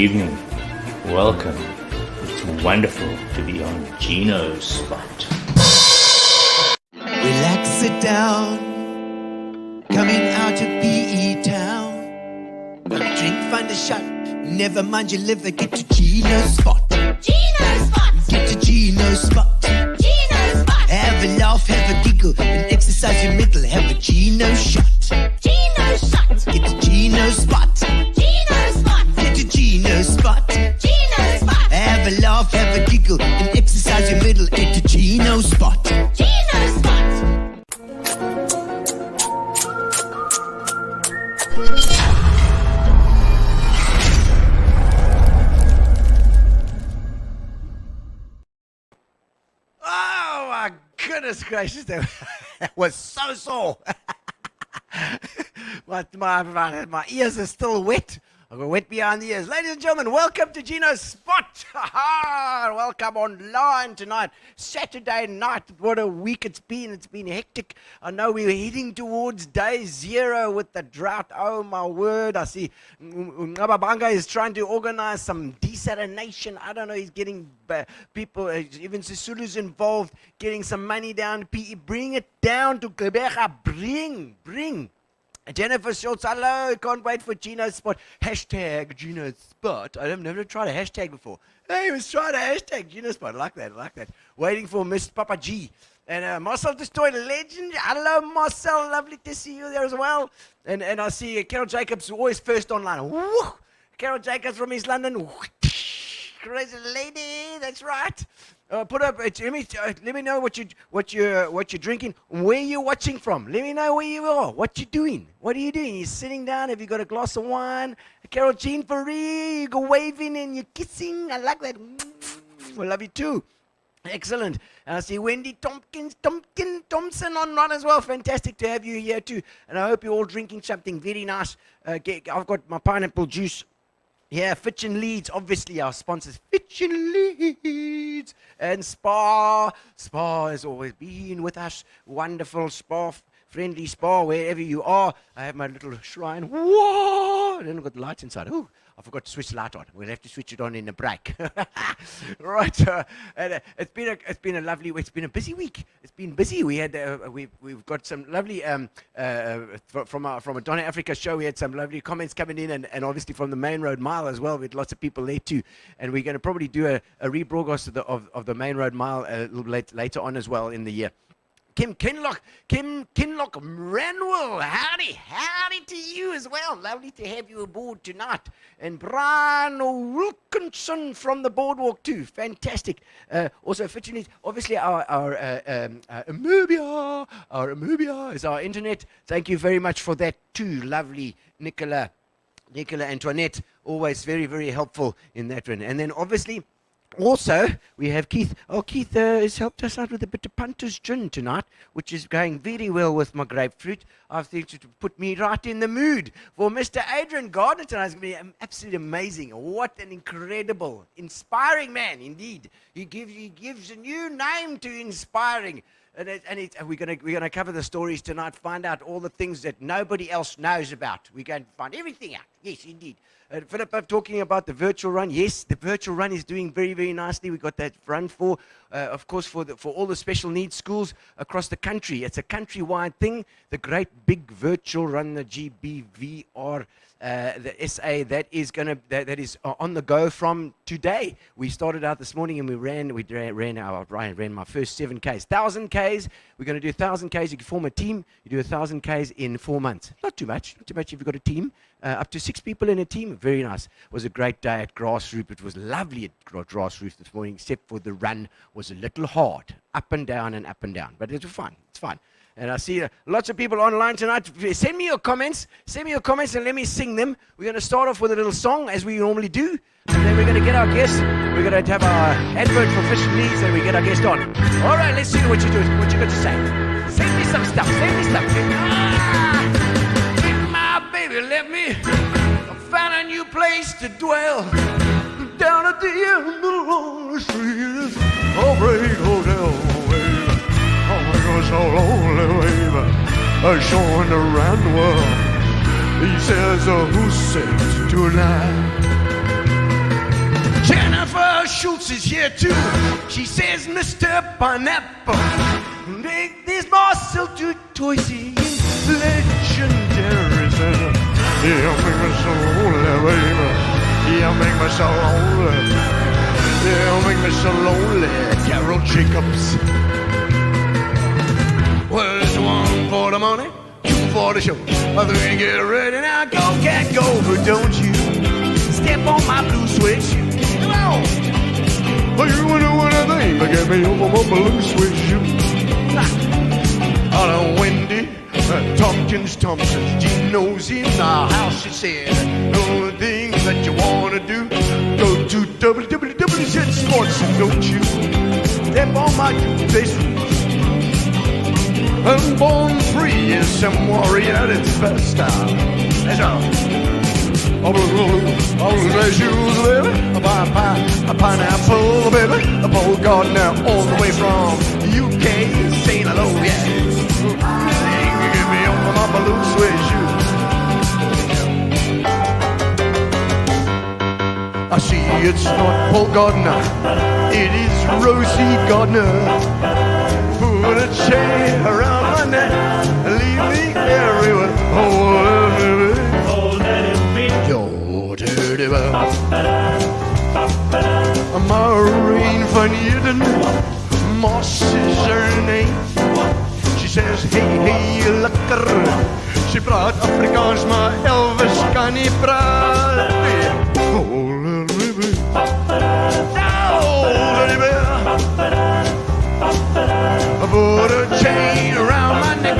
evening. Welcome. It's wonderful to be on Gino Spot. Relax, sit down. Coming out of PE town. Drink, find a shot. Never mind your liver. Get to Gino Spot. Gino Spot. Get to Gino Spot. Gino Spot. Have a laugh, have a giggle, and exercise your middle. Have a Gino shot. Gino Shot. Get to Gino Spot. Gino Spot. Get to Gino Spot. Gino Spot. Have a laugh, have a giggle, and exercise your middle. Get to Gino Spot. Gino Spot. Oh my goodness gracious, that was so sore. my ears are still wet. I've got wet behind the ears. Ladies and gentlemen, welcome to Gino Spot. Welcome online tonight. Saturday night. What a week it's been. It's been hectic. I know we're heading towards day 0 with the drought. Oh my word. I see Ngababanga is trying to organize some desalination. I don't know. He's getting people, even Sisulu's involved, getting some money down to PE. Bring it down to Gqeberha. Bring. Jennifer Schultz, hello, can't wait for Gino Spot. Hashtag Gino Spot. I've never tried a hashtag before. Hey, let's try a hashtag Gino Spot. I like that. Waiting for Miss Papa G. And Marcel Destroy Legend. Hello, Marcel. Lovely to see you there as well. And I see Carol Jacobs, always first online. Woo! Carol Jacobs from East London. Crazy lady, that's right. Put up. Let me know what you're drinking. Where you're watching from. Let me know where you are. What you doing? What are you doing? You're sitting down. Have you got a glass of wine? Carol Jean Farie, you go waving and you're kissing. I like that. I love you too. Excellent. And I see Wendy Thompson online as well. Fantastic to have you here too. And I hope you're all drinking something very nice. I've got my pineapple juice. Yeah, Fitch and Leeds, obviously our sponsors, Fitch and Leeds, and Spa. Spa has always been with us. Wonderful Spa, friendly Spa, wherever you are. I have my little shrine. Whoa! I don't got the lights inside. Ooh, I forgot to switch the light on. We'll have to switch it on in a break. Right. And it's been a lovely week. It's been a busy week. It's been busy. We had we've got some lovely from a Donna Africa show. We had some lovely comments coming in, and obviously from the Main Road Mile as well. We had lots of people there too. And we're going to probably do a rebroadcast of the Main Road Mile a little later on as well in the year. Kim Kinlock Ranwell, howdy to you as well. Lovely to have you aboard tonight. And Brian Wilkinson from the Boardwalk too. Fantastic. Also, Fitchin, obviously our Amubia is our internet. Thank you very much for that too. Lovely, Nicola Antoinette, always very, very helpful in that one. And then obviously, also, we have Keith. Keith has helped us out with a bit of Punter's Gin tonight, which is going very well with my grapefruit. I think it put me right in the mood for Mr. Adrian Gardiner tonight. It's going to be absolutely amazing. What an incredible, inspiring man, indeed. He gives a new name to inspiring. And we're going to cover the stories tonight, find out all the things that nobody else knows about. We're going to find everything out. Yes, indeed. Philip, talking about the virtual run. Yes, the virtual run is doing very, very nicely. We've got that run for all the special needs schools across the country. It's a countrywide thing. The great big virtual run, the GBVR, the SA, that is on the go from today. We started out this morning and we ran my first 7 Ks, 1,000 Ks. We're going to do 1,000 Ks. You can form a team. You do 1,000 Ks in 4 months. Not too much if you've got a team. Up to 6 people in a team. Very nice. It was a great day at Grassroof. It was lovely at Grassroof this morning, except for the run was a little hard. Up and down. But it was fun. It's fun. And I see lots of people online tonight. Send me your comments and let me sing them. We're going to start off with a little song, as we normally do. And then we're going to get our guest. We're going to have our advert for Fish and Leeds, and we get our guest on. All right, let's see what you got to say. Send me some stuff. Baby, let me find a new place to dwell. Down at the end of the street, a great hotel, baby. Oh, it was so lonely, baby. Showing around the world. He says, who says tonight? Jennifer Schultz is here too. She says, Mr. Pineapple, there's Marcel du Toisy, legendarism. You make me so lonely, baby. You make me so lonely. You make me so lonely. Carol Jacobs. Well, it's one for the money, two for the show. I think get ready now, go, cat, go, but don't you step on my blue suede shoe. Come on. Oh, you wanna what I think, but get me over my blue suede shoe. Oh, Wendy Tompkins Thompson, Gino's in the house, she said. The only thing that you wanna do, go to www.sports, don't you step on my toothpaste. I'm born free as Shamwari at its best time. That's all. All the shoes, baby. A pineapple, baby. A Paul Gardiner all the way from UK. Saying hello, yeah. Give me on my blue suede shoes. I see it's not Paul Gardiner. It is Rosie Gardiner. Put a chain around my neck and leave me everywhere. Oh, baby. let it be. Yo, dirty well. Maureen van Eden, Moss is her name. She says, hey, lekker. She praat Afrikaans, maar Elvis kan nie praat. Oh, little baby. Oh, little baby. I put a chain around my neck,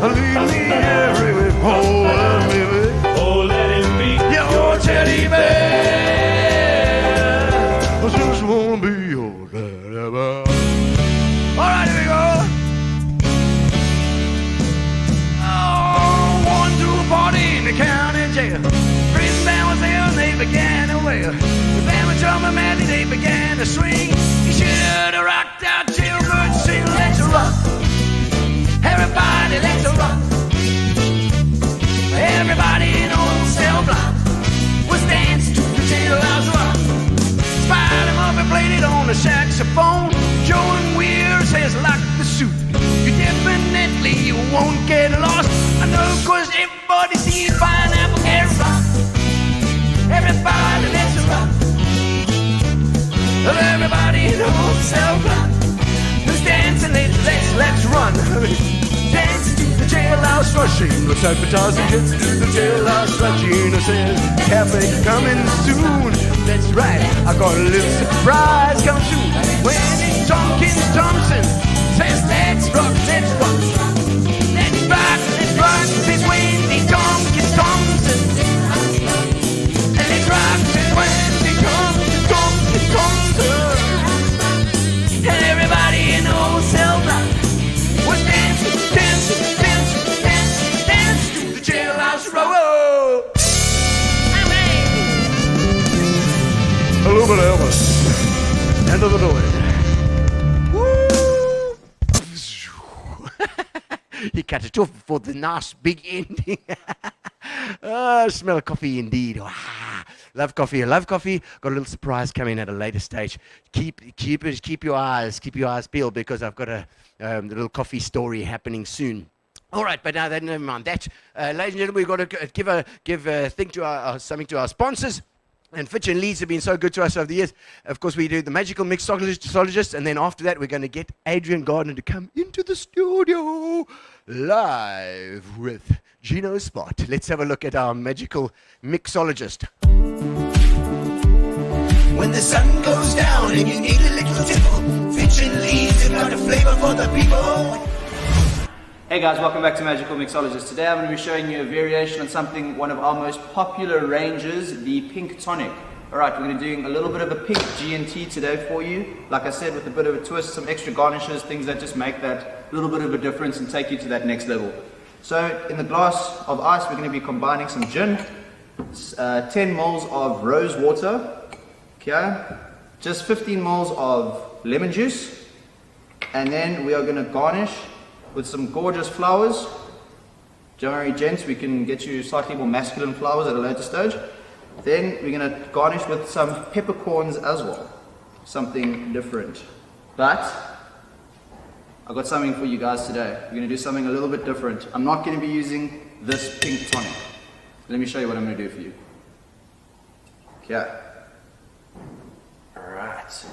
lead me everywhere. Oh, baby. Oh, let it be. Your teddy bear. I just wanna be your teddy bear. All right, here we go. Oh, one to a party in the county jail. Prison band was there and they began to wail. The band was drumming madly, they began to swing. You should have rocked out, jailbird, sing, let's rock. Everybody, let's rock. Everybody in old cell block was dancing to the jailhouse rock. Spied him up and played it on the saxophone. Joe and Weir says, lock the suit. You definitely you won't get lost. I know, cause everybody sees pineapple and rock. Everybody, let's rock. Everybody in old cell block was dancing, let's run. Dancing to the jailhouse rushing. Let's advertise and get to the jailhouse rushing. I says, cafe coming soon. That's right, I got a little surprise coming soon. When Tompkins Thompson says, let's rock, let's rock. Let's rock, says Wendy Tompkins Thompson. And let's rock, says Wendy Tompkins Thompson. And everybody in the old cell block was dancing to the jailhouse row. Hello, but Elvis. End of the noise. Woo! He cut it off before the nice big ending. Oh, smell of coffee indeed. Ah, love coffee. Got a little surprise coming at a later stage. Keep your eyes peeled because I've got a little coffee story happening soon. All right, but now that never mind that. Ladies and gentlemen, we've got to give a thing to something to our sponsors. And Fitch and Leeds have been so good to us over the years. Of course, we do the magical mixologist, and then after that, we're going to get Adrian Gardiner to come into the studio live with Gino Spot. Let's have a look at our magical mixologist. When the sun goes down and you need a little tickle, Fitch and Leeds have got a flavor for the people. Hey guys, welcome back to Magical Mixologist. Today I'm going to be showing you a variation on something, one of our most popular ranges, the Pink Tonic. Alright, we're going to be doing a little bit of a pink G&T today for you. Like I said, with a bit of a twist, some extra garnishes, things that just make that little bit of a difference and take you to that next level. So, in the glass of ice, we're going to be combining some gin, 10 moles of rose water, okay, just 15 moles of lemon juice, and then we are going to garnish with some gorgeous flowers. Don't worry, gents, we can get you slightly more masculine flowers at a later stage. Then we're going to garnish with some peppercorns as well. Something different. But I've got something for you guys today. We're going to do something a little bit different. I'm not going to be using this pink tonic. Let me show you what I'm going to do for you. Okay. Alright.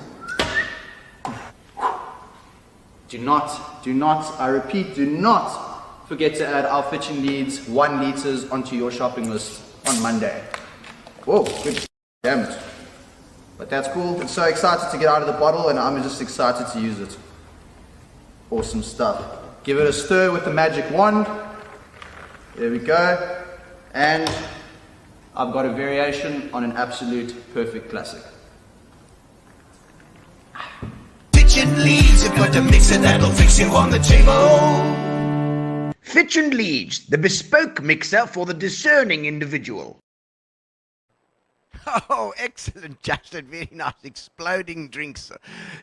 Do not, I repeat, do not forget to add our fishing leads 1 liters onto your shopping list on Monday. Whoa, good damn it. But that's cool. I'm so excited to get out of the bottle and I'm just excited to use it. Awesome stuff. Give it a stir with the magic wand. There we go. And I've got a variation on an absolute perfect classic. Pitching leads, you've got a mixer that'll fix you on the table. Fitch and Leeds, the bespoke mixer for the discerning individual. Oh, excellent, Justin. Very nice. Exploding drinks.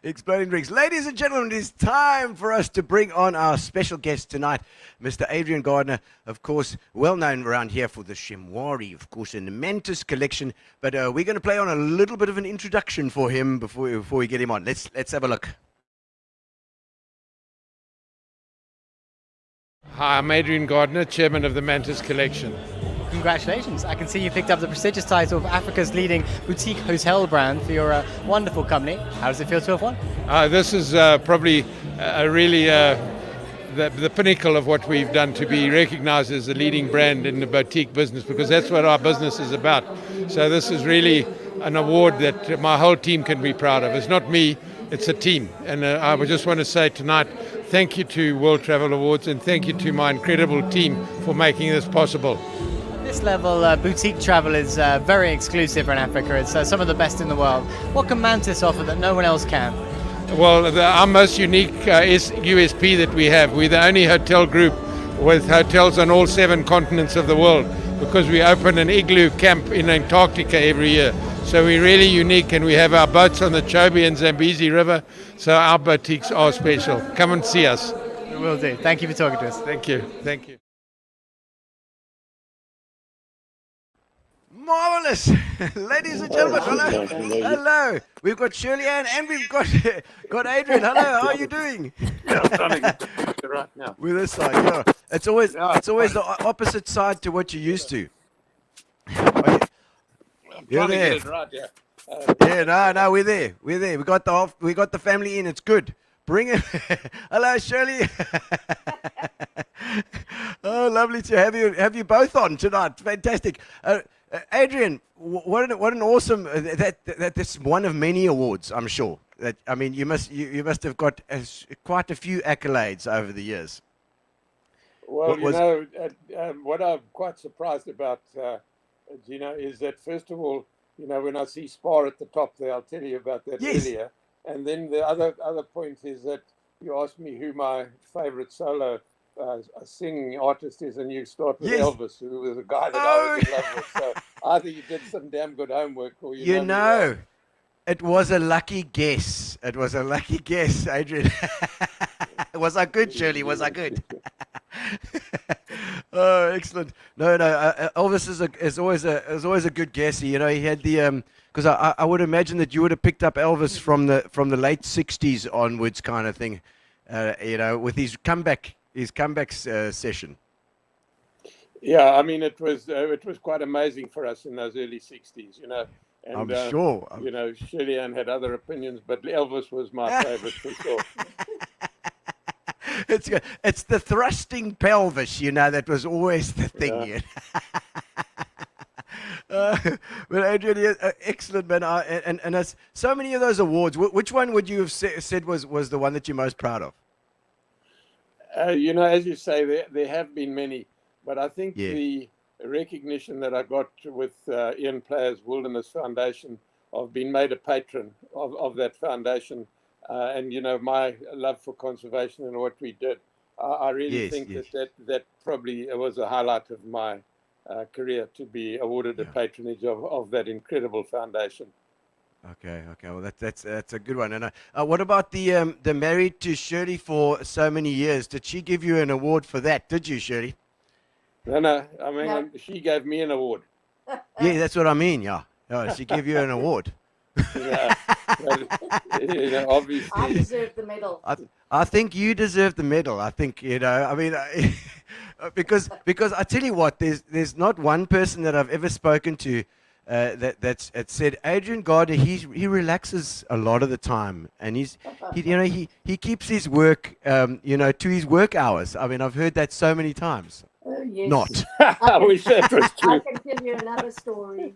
Exploding drinks. Ladies and gentlemen, it is time for us to bring on our special guest tonight, Mr. Adrian Gardiner, of course, well known around here for the Shamwari, of course, in the Mantis Collection. But we're going to play on a little bit of an introduction for him before we get him on. Let's have a look. Hi, I'm Adrian Gardiner, Chairman of the Mantis Collection. Congratulations. I can see you picked up the prestigious title of Africa's leading boutique hotel brand for your wonderful company. How does it feel to have won? This is probably really the pinnacle of what we've done, to be recognized as the leading brand in the boutique business, because that's what our business is about. So this is really an award that my whole team can be proud of. It's not me, it's a team. And I would just want to say tonight, thank you to World Travel Awards and thank you to my incredible team for making this possible. This level, boutique travel is very exclusive in Africa. It's some of the best in the world. What can Mantis offer that no one else can? Well, our most unique USP that we have, we're the only hotel group with hotels on all 7 continents of the world, because we open an igloo camp in Antarctica every year. So we're really unique, and we have our boats on the Chobe and Zambezi River, so our boutiques are special. Come and see us. We will do. Thank you for talking to us. Thank you. Thank you. Marvelous. Ladies and gentlemen, hello. Hello. We've got Shirley Ann and we've got Adrian. Hello, how are you doing? Yeah, I'm trying to get it right now. With this side, yeah. It's always the opposite side to what you're used to. I'm You're trying to there. get it right, yeah. Yeah, no, we're there. We got the family in. It's good. Bring it. Hello, Shirley. Oh, lovely to have you both on tonight. Fantastic. Adrian, what an awesome that this one of many awards. I'm sure that you must have got quite a few accolades over the years. Well, what I'm quite surprised about, Gino, is that first of all, when I see Spar at the top there, I'll tell you about that earlier. And then the other point is that you asked me who my favorite solo singing artist is, and you start with Elvis, who was a guy that I was in love with. So either you did some damn good homework, or it was a lucky guess. It was a lucky guess, Adrian. Was I good, Shirley? Was I good? Oh, excellent. No, Elvis is always a good guess. He had the because I would imagine that you would have picked up Elvis from the late '60s onwards, kind of thing. With his comeback session. Yeah, it was quite amazing for us in those early '60s, And, I'm sure. Shirley Ann had other opinions, but Elvis was my favorite for sure. It's the thrusting pelvis, that was always the thing. Yeah. But Adrian, excellent, man. And that's so many of those awards. Which one would you have said was the one that you're most proud of? As you say, there have been many, but I think the recognition that I got with Ian Player's Wilderness Foundation of being made a patron of that foundation, and my love for conservation and what we did, I really think that probably was a highlight of my career, to be awarded a patronage of that incredible foundation. Okay. Well, that's a good one. And what about the Married to Shirley for so many years? Did she give you an award for that? Did you, Shirley? No. She gave me an award. Yeah, that's what I mean. Yeah, she gave you an award. Yeah, but, I obviously, deserve the medal. I think you deserve the medal. I think I mean, because I tell you what, there's not one person that I've ever spoken to that's said Adrian Gardiner. He relaxes a lot of the time, and he keeps his work to his work hours. I mean, I've heard that so many times. Oh, yes. Not. I wish that was I true. can tell you another story.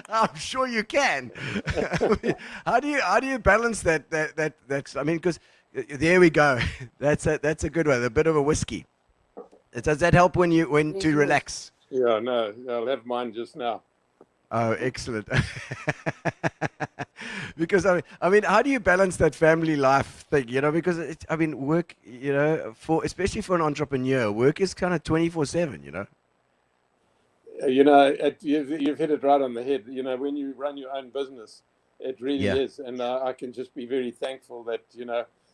I'm sure you can. How do you balance that's I mean, because there we go. That's a good one. A bit of a whiskey. Does that help when to relax? Yeah, no, I'll have mine just now. Oh, excellent. Because I mean, how do you balance that family life thing? Because work. Especially for an entrepreneur, work is kind of 24/7. You've hit it right on the head. When you run your own business, it really is, and I can just be very thankful that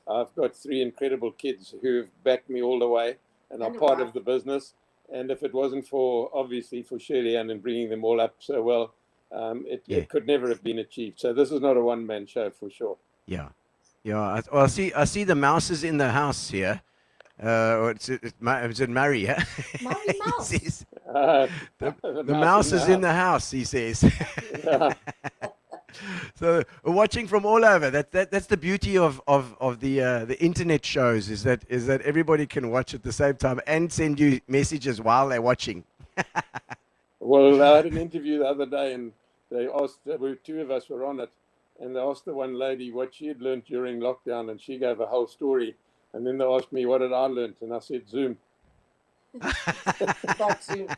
I've got 3 incredible kids who've backed me all the way and are part of the business. And if it wasn't for Shirley Ann and bringing them all up so well, it could never have been achieved. So this is not a one-man show for sure. Yeah. I see the mouses in the house here. Is it Murray? Yeah? Murray Mouse. He says, the mouse is in the house. He says. Yeah. So we're watching from all over. That's the beauty of the internet shows is that everybody can watch at the same time and send you messages while they're watching. Well, I had an interview the other day, and they asked, 2 of us were on it, and they asked the one lady what she had learned during lockdown, and she gave a whole story. And then they asked me what had I learned, and I said Zoom. That's Zoom.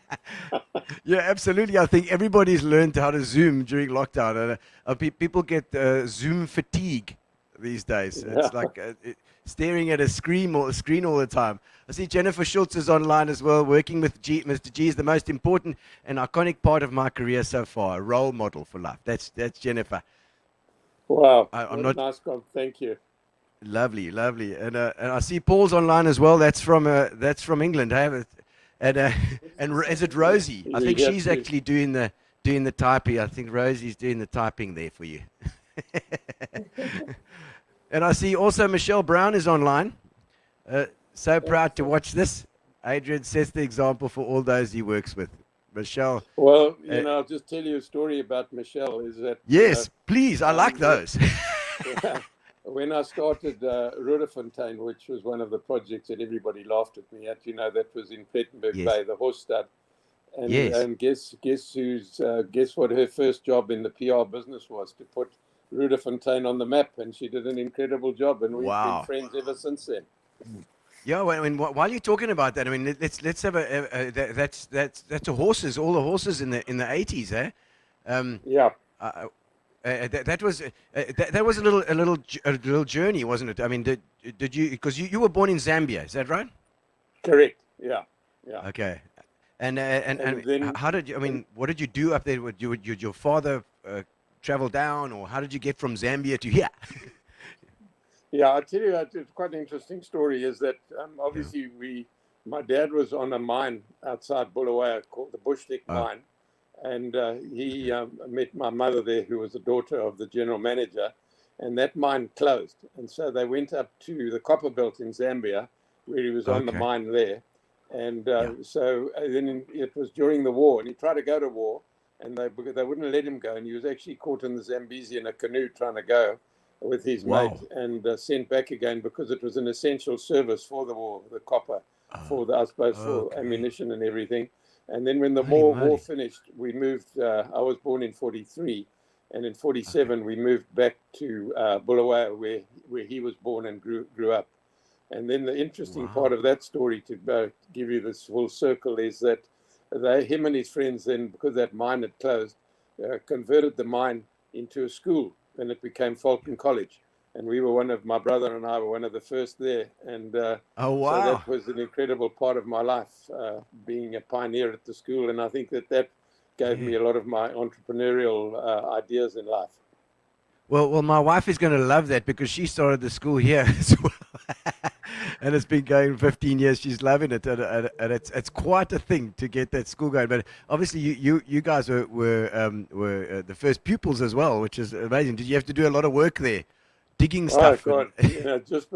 Yeah, absolutely. I think everybody's learned how to Zoom during lockdown. People get Zoom fatigue these days. It's like staring at a screen all the time. I see Jennifer Schultz is online as well. Working with Mr. G is the most important and iconic part of my career so far. A role model for life. That's Jennifer. Wow, I'm not nice comment. Thank you. Lovely, and I see Paul's online as well. That's from England. And is it Rosie? I think she's actually doing the typing. I think Rosie's doing the typing there for you. And I see also Michelle Brown is online. So proud to watch this. Adrian sets the example for all those he works with. Michelle. Well, I'll just tell you a story about Michelle. Is that yes, please. I like those. When I started Rudderfontein, which was one of the projects that everybody laughed at me at, that was in Plettenberg Bay, the horse stud. And, and guess what her first job in the PR business was? To put Rudderfontein on the map, and she did an incredible job, and we've been friends ever since then. Yeah, while you're talking about that, I mean, let's have that's the horses, all the horses in the 80s, eh? Yeah. That was a little journey, wasn't it? I mean, did you, because you were born in Zambia, is that right? Correct. Yeah. Okay. And then, how did you? I mean, what did you do up there? Would your father travel down, or how did you get from Zambia to here? Yeah, I'll tell you, it's quite an interesting story. Is that obviously my dad was on a mine outside Bulawayo called the Bushlick Mine. And he met my mother there, who was the daughter of the general manager, and that mine closed. And so they went up to the copper belt in Zambia, where he was on the mine there. And so then it was during the war, and he tried to go to war, and they wouldn't let him go. And he was actually caught in the Zambezi in a canoe trying to go with his mate and sent back again because it was an essential service for the war, the copper, for ammunition and everything. And then when the war finished, we moved. I was born in 43, and in 47 we moved back to Bulawayo, where he was born and grew up. And then the interesting part of that story, to give you this full circle, is that him and his friends then, because that mine had closed, converted the mine into a school, and it became Falcon College. And my brother and I were one of the first there. And so that was an incredible part of my life, being a pioneer at the school. And I think that gave me a lot of my entrepreneurial ideas in life. Well, my wife is going to love that because she started the school here as well. and it's been going 15 years. She's loving it, and it's quite a thing to get that school going. But obviously, you guys were the first pupils as well, which is amazing. Did you have to do a lot of work there, digging stuff? Oh God! Just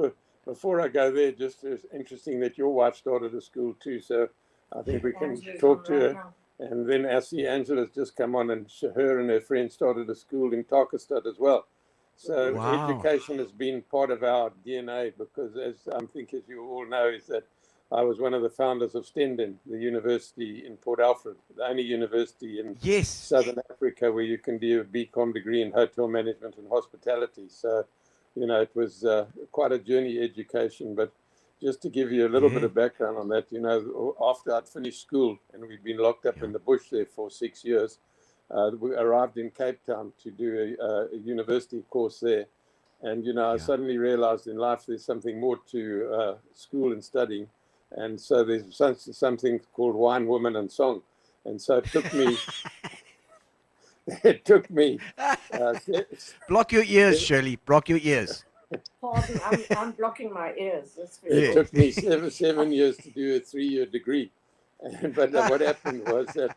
before I go there, just it's interesting that your wife started a school too. So I think we can talk to her. And then I see Angela's just come on, and her and her friend started a school in Tarkastad as well. So education has been part of our DNA, because as you all know, is that I was one of the founders of Stenden, the university in Port Alfred, the only university in Southern Africa where you can do a BCom degree in hotel management and hospitality. So, it was quite a journey education. But just to give you a little bit of background on that, after I'd finished school and we'd been locked up in the bush there for 6 years, we arrived in Cape Town to do a university course there. And, I suddenly realized in life there's something more to school and studying. And so there's something called wine, woman, and song. And so it took me, block your ears, Shirley. Block your ears. Pardon, I'm blocking my ears. It took me 7 years to do a 3-year degree. But what happened was that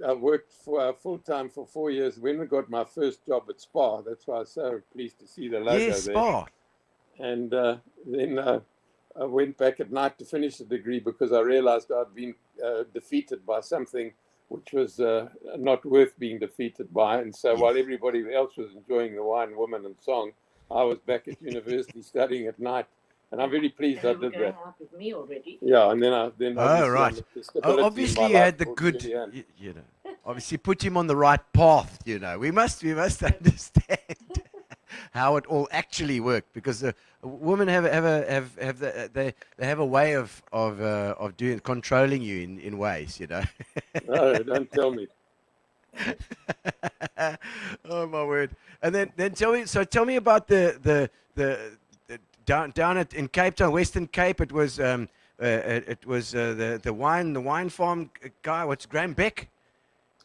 I worked for full-time for 4 years. When we got my first job at Spa, that's why I was so pleased to see the logo there. Spa. And then I went back at night to finish the degree, because I realized I'd been defeated by something which was not worth being defeated by. And so while everybody else was enjoying the wine, woman, and song, I was back at university studying at night. And I'm very pleased I did that. With me already. Yeah, and then right. Obviously, you had the good, obviously put him on the right path. We must understand how it all actually worked, because women have a way of doing controlling you in ways. No, don't tell me. Oh my word! And then tell me about the down in Cape Town, Western Cape. It was the wine farm guy. What's Graham Beck?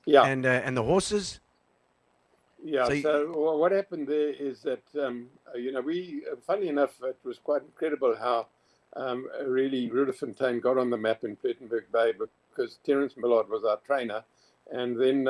Yeah. And the horses. Yeah. So what happened there is that we, funny enough, it was quite incredible how really Rudefontein got on the map in Plettenberg Bay, because Terence Millard was our trainer. And then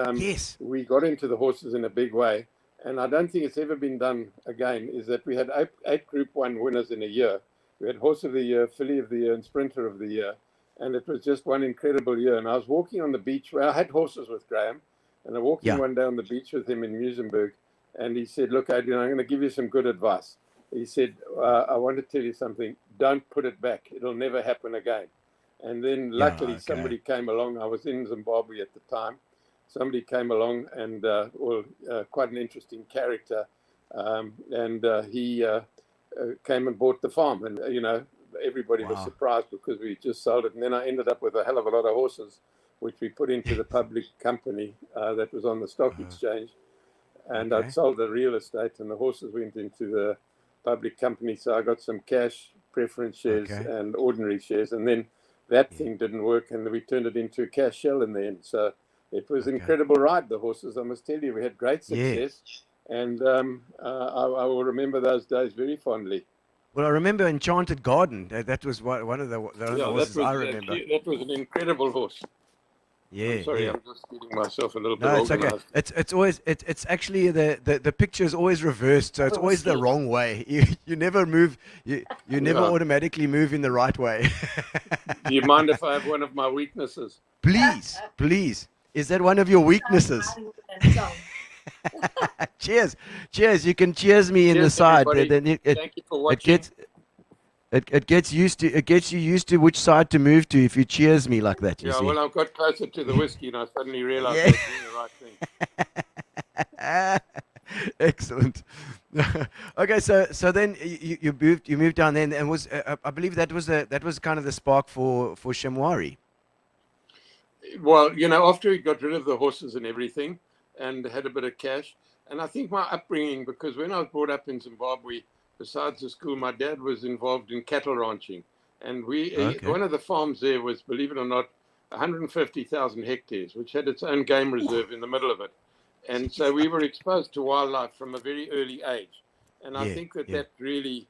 we got into the horses in a big way. And I don't think it's ever been done again, is that we had 8 Group 1 winners in a year. We had Horse of the Year, Filly of the Year, and Sprinter of the Year. And it was just one incredible year. And I was walking on the beach where I had horses with Graham. And I walked in one day on the beach with him in Muizenberg. And he said, look, Adrian, I'm going to give you some good advice. He said, I want to tell you something. Don't put it back. It'll never happen again. And then luckily somebody came along. I was in Zimbabwe at the time. Somebody came along and quite an interesting character. He came and bought the farm. And, everybody was surprised because we just sold it. And then I ended up with a hell of a lot of horses, which we put into the public company that was on the stock exchange. And I sold the real estate, and the horses went into the public company. So I got some cash, preference shares, and ordinary shares. And then that thing didn't work, and we turned it into a cash shell in the end. So it was an incredible ride, the horses, I must tell you. We had great success. And I will remember those days very fondly. Well, I remember Enchanted Garden. That was one of the horses I remember. That was an incredible horse. Yeah. I'm sorry, I'm just getting myself a little bit organized. It's okay. It's always it's actually the picture is always reversed, so it's always the wrong way. You never move. You never automatically move in the right way. Do you mind if I have one of my weaknesses? Please. Is that one of your weaknesses? Cheers. You can cheers me in the side. Thank you for watching. It gets you used to which side to move to if you cheers me like that. You see? Well, I got closer to the whiskey and I suddenly realized I was doing the right thing. Excellent. Okay, so then you moved down then, and was I believe that was kind of the spark for Shamwari. Well, after we got rid of the horses and everything, and had a bit of cash, and I think my upbringing, because when I was brought up in Zimbabwe, besides the school, my dad was involved in cattle ranching, and one of the farms there was, believe it or not, 150,000 hectares, which had its own game reserve in the middle of it. And so we were exposed to wildlife from a very early age. And I think that really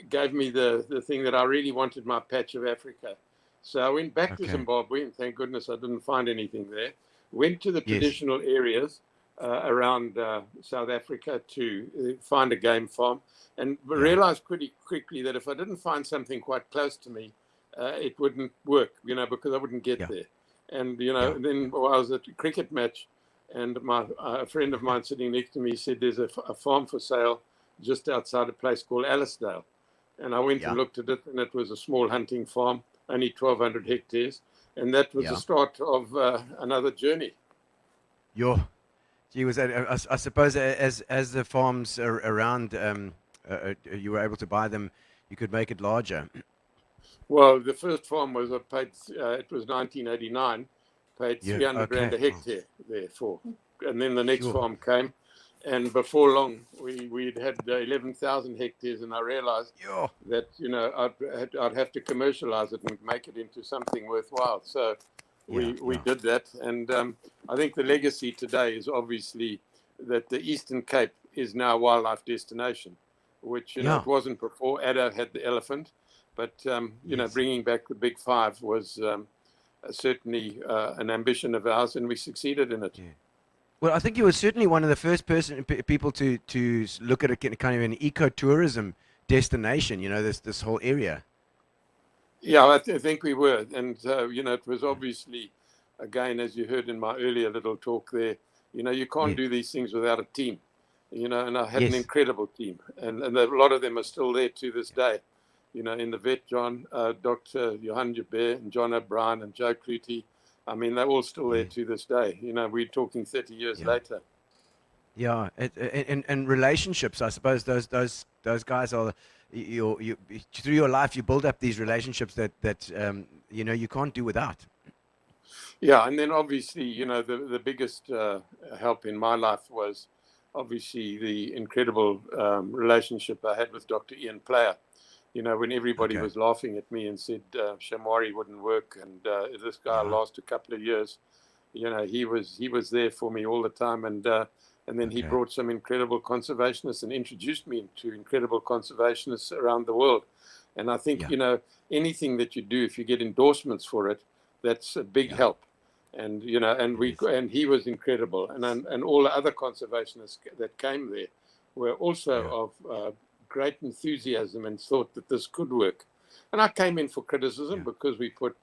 gave me the thing that I really wanted, my patch of Africa. So I went back to Zimbabwe, and thank goodness I didn't find anything there. Went to the traditional areas around South Africa to find a game farm, and realized pretty quickly that if I didn't find something quite close to me, it wouldn't work, because I wouldn't get there. And, then I was at a cricket match, and a friend of mine sitting next to me said, there's a farm for sale just outside a place called Alisdale. And I went and looked at it, and it was a small hunting farm, only 1,200 hectares. And that was the start of another journey. Gee, I suppose as the farms are around, you were able to buy them, you could make it larger. Well, the first farm was it was 1989, paid 300 rand a hectare there for. And then the next farm came, and before long we'd had 11,000 hectares, and I realized that I'd have to commercialize it and make it into something worthwhile. So we did that, and I think the legacy today is obviously that the Eastern Cape is now a wildlife destination, which it wasn't before. Addo had the elephant. But, bringing back the big five was certainly an ambition of ours, and we succeeded in it. Yeah. Well, I think you were certainly one of the first people to look at a kind of an ecotourism destination, this whole area. Yeah, I think we were. And, it was obviously, again, as you heard in my earlier little talk there, you can't do these things without a team, and I had an incredible team. And a lot of them are still there to this day. In the vet, Dr. Johan Jabir and John O'Brien and Joe Clutie, I mean, they're all still there to this day. We're talking 30 years later. Yeah, and relationships, I suppose those guys are, through your life, you build up these relationships that you can't do without. Yeah, and then obviously, the biggest help in my life was obviously the incredible relationship I had with Dr. Ian Player. When everybody was laughing at me and said Shamwari wouldn't work, and this guy lost a couple of years, he was there for me all the time, and then he brought some incredible conservationists and introduced me to incredible conservationists around the world. And I think anything that you do, if you get endorsements for it, that's a big help. And and he was incredible, and all the other conservationists that came there were also of great enthusiasm and thought that this could work. And I came in for criticism because we put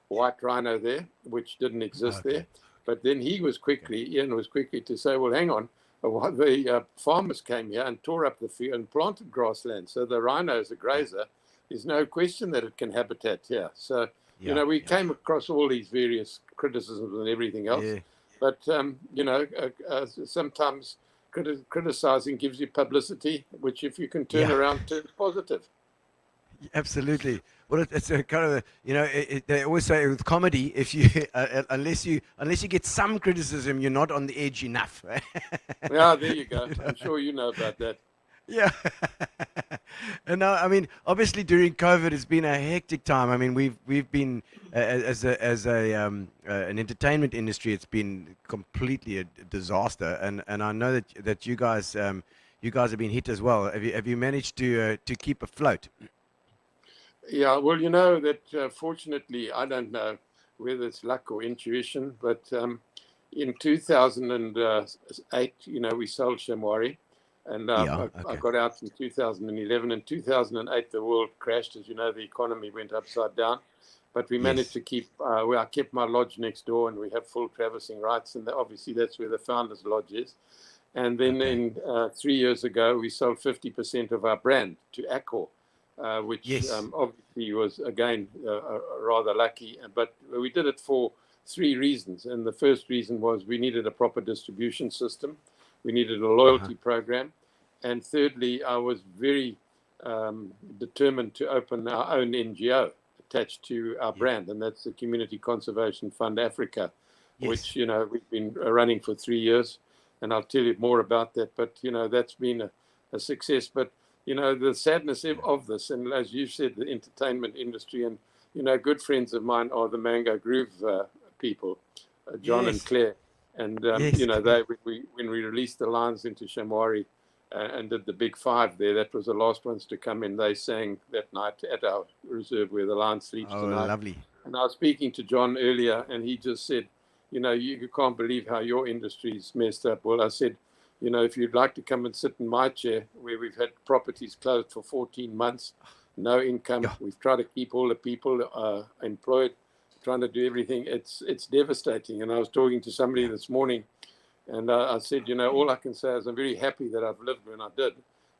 white rhino there, which didn't exist there. But then Ian was quickly to say, well, hang on, the farmers came here and tore up the field and planted grassland. So the rhino is a grazer. There's no question that it can habitat here. So, we came across all these various criticisms and everything else. Yeah. But, sometimes criticizing gives you publicity, which if you can turn around, turns positive. Absolutely. Well, it's a kind of they always say with comedy, if you unless you get some criticism, you're not on the edge enough. Yeah, there you go. I'm sure you know about that. Yeah. And now, I mean, obviously during COVID, it's been a hectic time. I mean, we've been as an entertainment industry, it's been completely a disaster. And I know that you guys have been hit as well. Have you managed to keep afloat? Yeah, well, that fortunately, I don't know whether it's luck or intuition, but in 2008, we sold Shamwari. And I got out in 2011. In 2008, the world crashed. As you know, the economy went upside down. But we managed to keep, I kept my lodge next door, and we have full traversing rights. And obviously, that's where the founder's lodge is. And then 3 years ago, we sold 50% of our brand to Accor, which obviously was, again, rather lucky. But we did it for 3 reasons. And the first reason was we needed a proper distribution system. We needed a loyalty program. And thirdly, I was very determined to open our own NGO attached to our brand, and that's the Community Conservation Fund Africa, which, we've been running for 3 years, and I'll tell you more about that. But, that's been a success. But, the sadness of this, and as you said, the entertainment industry, and, good friends of mine are the Mango Groove people, John and Claire. And, when we released the lines into Shamwari, and did the big five there. That was the last ones to come in. They sang that night at our reserve where the lion sleeps tonight. Lovely. And I was speaking to John earlier, and he just said, you can't believe how your industry's messed up. Well, I said, if you'd like to come and sit in my chair, where we've had properties closed for 14 months, no income. Yeah. We've tried to keep all the people employed, trying to do everything. It's devastating. And I was talking to somebody this morning, and I said, all I can say is I'm very happy that I've lived when I did,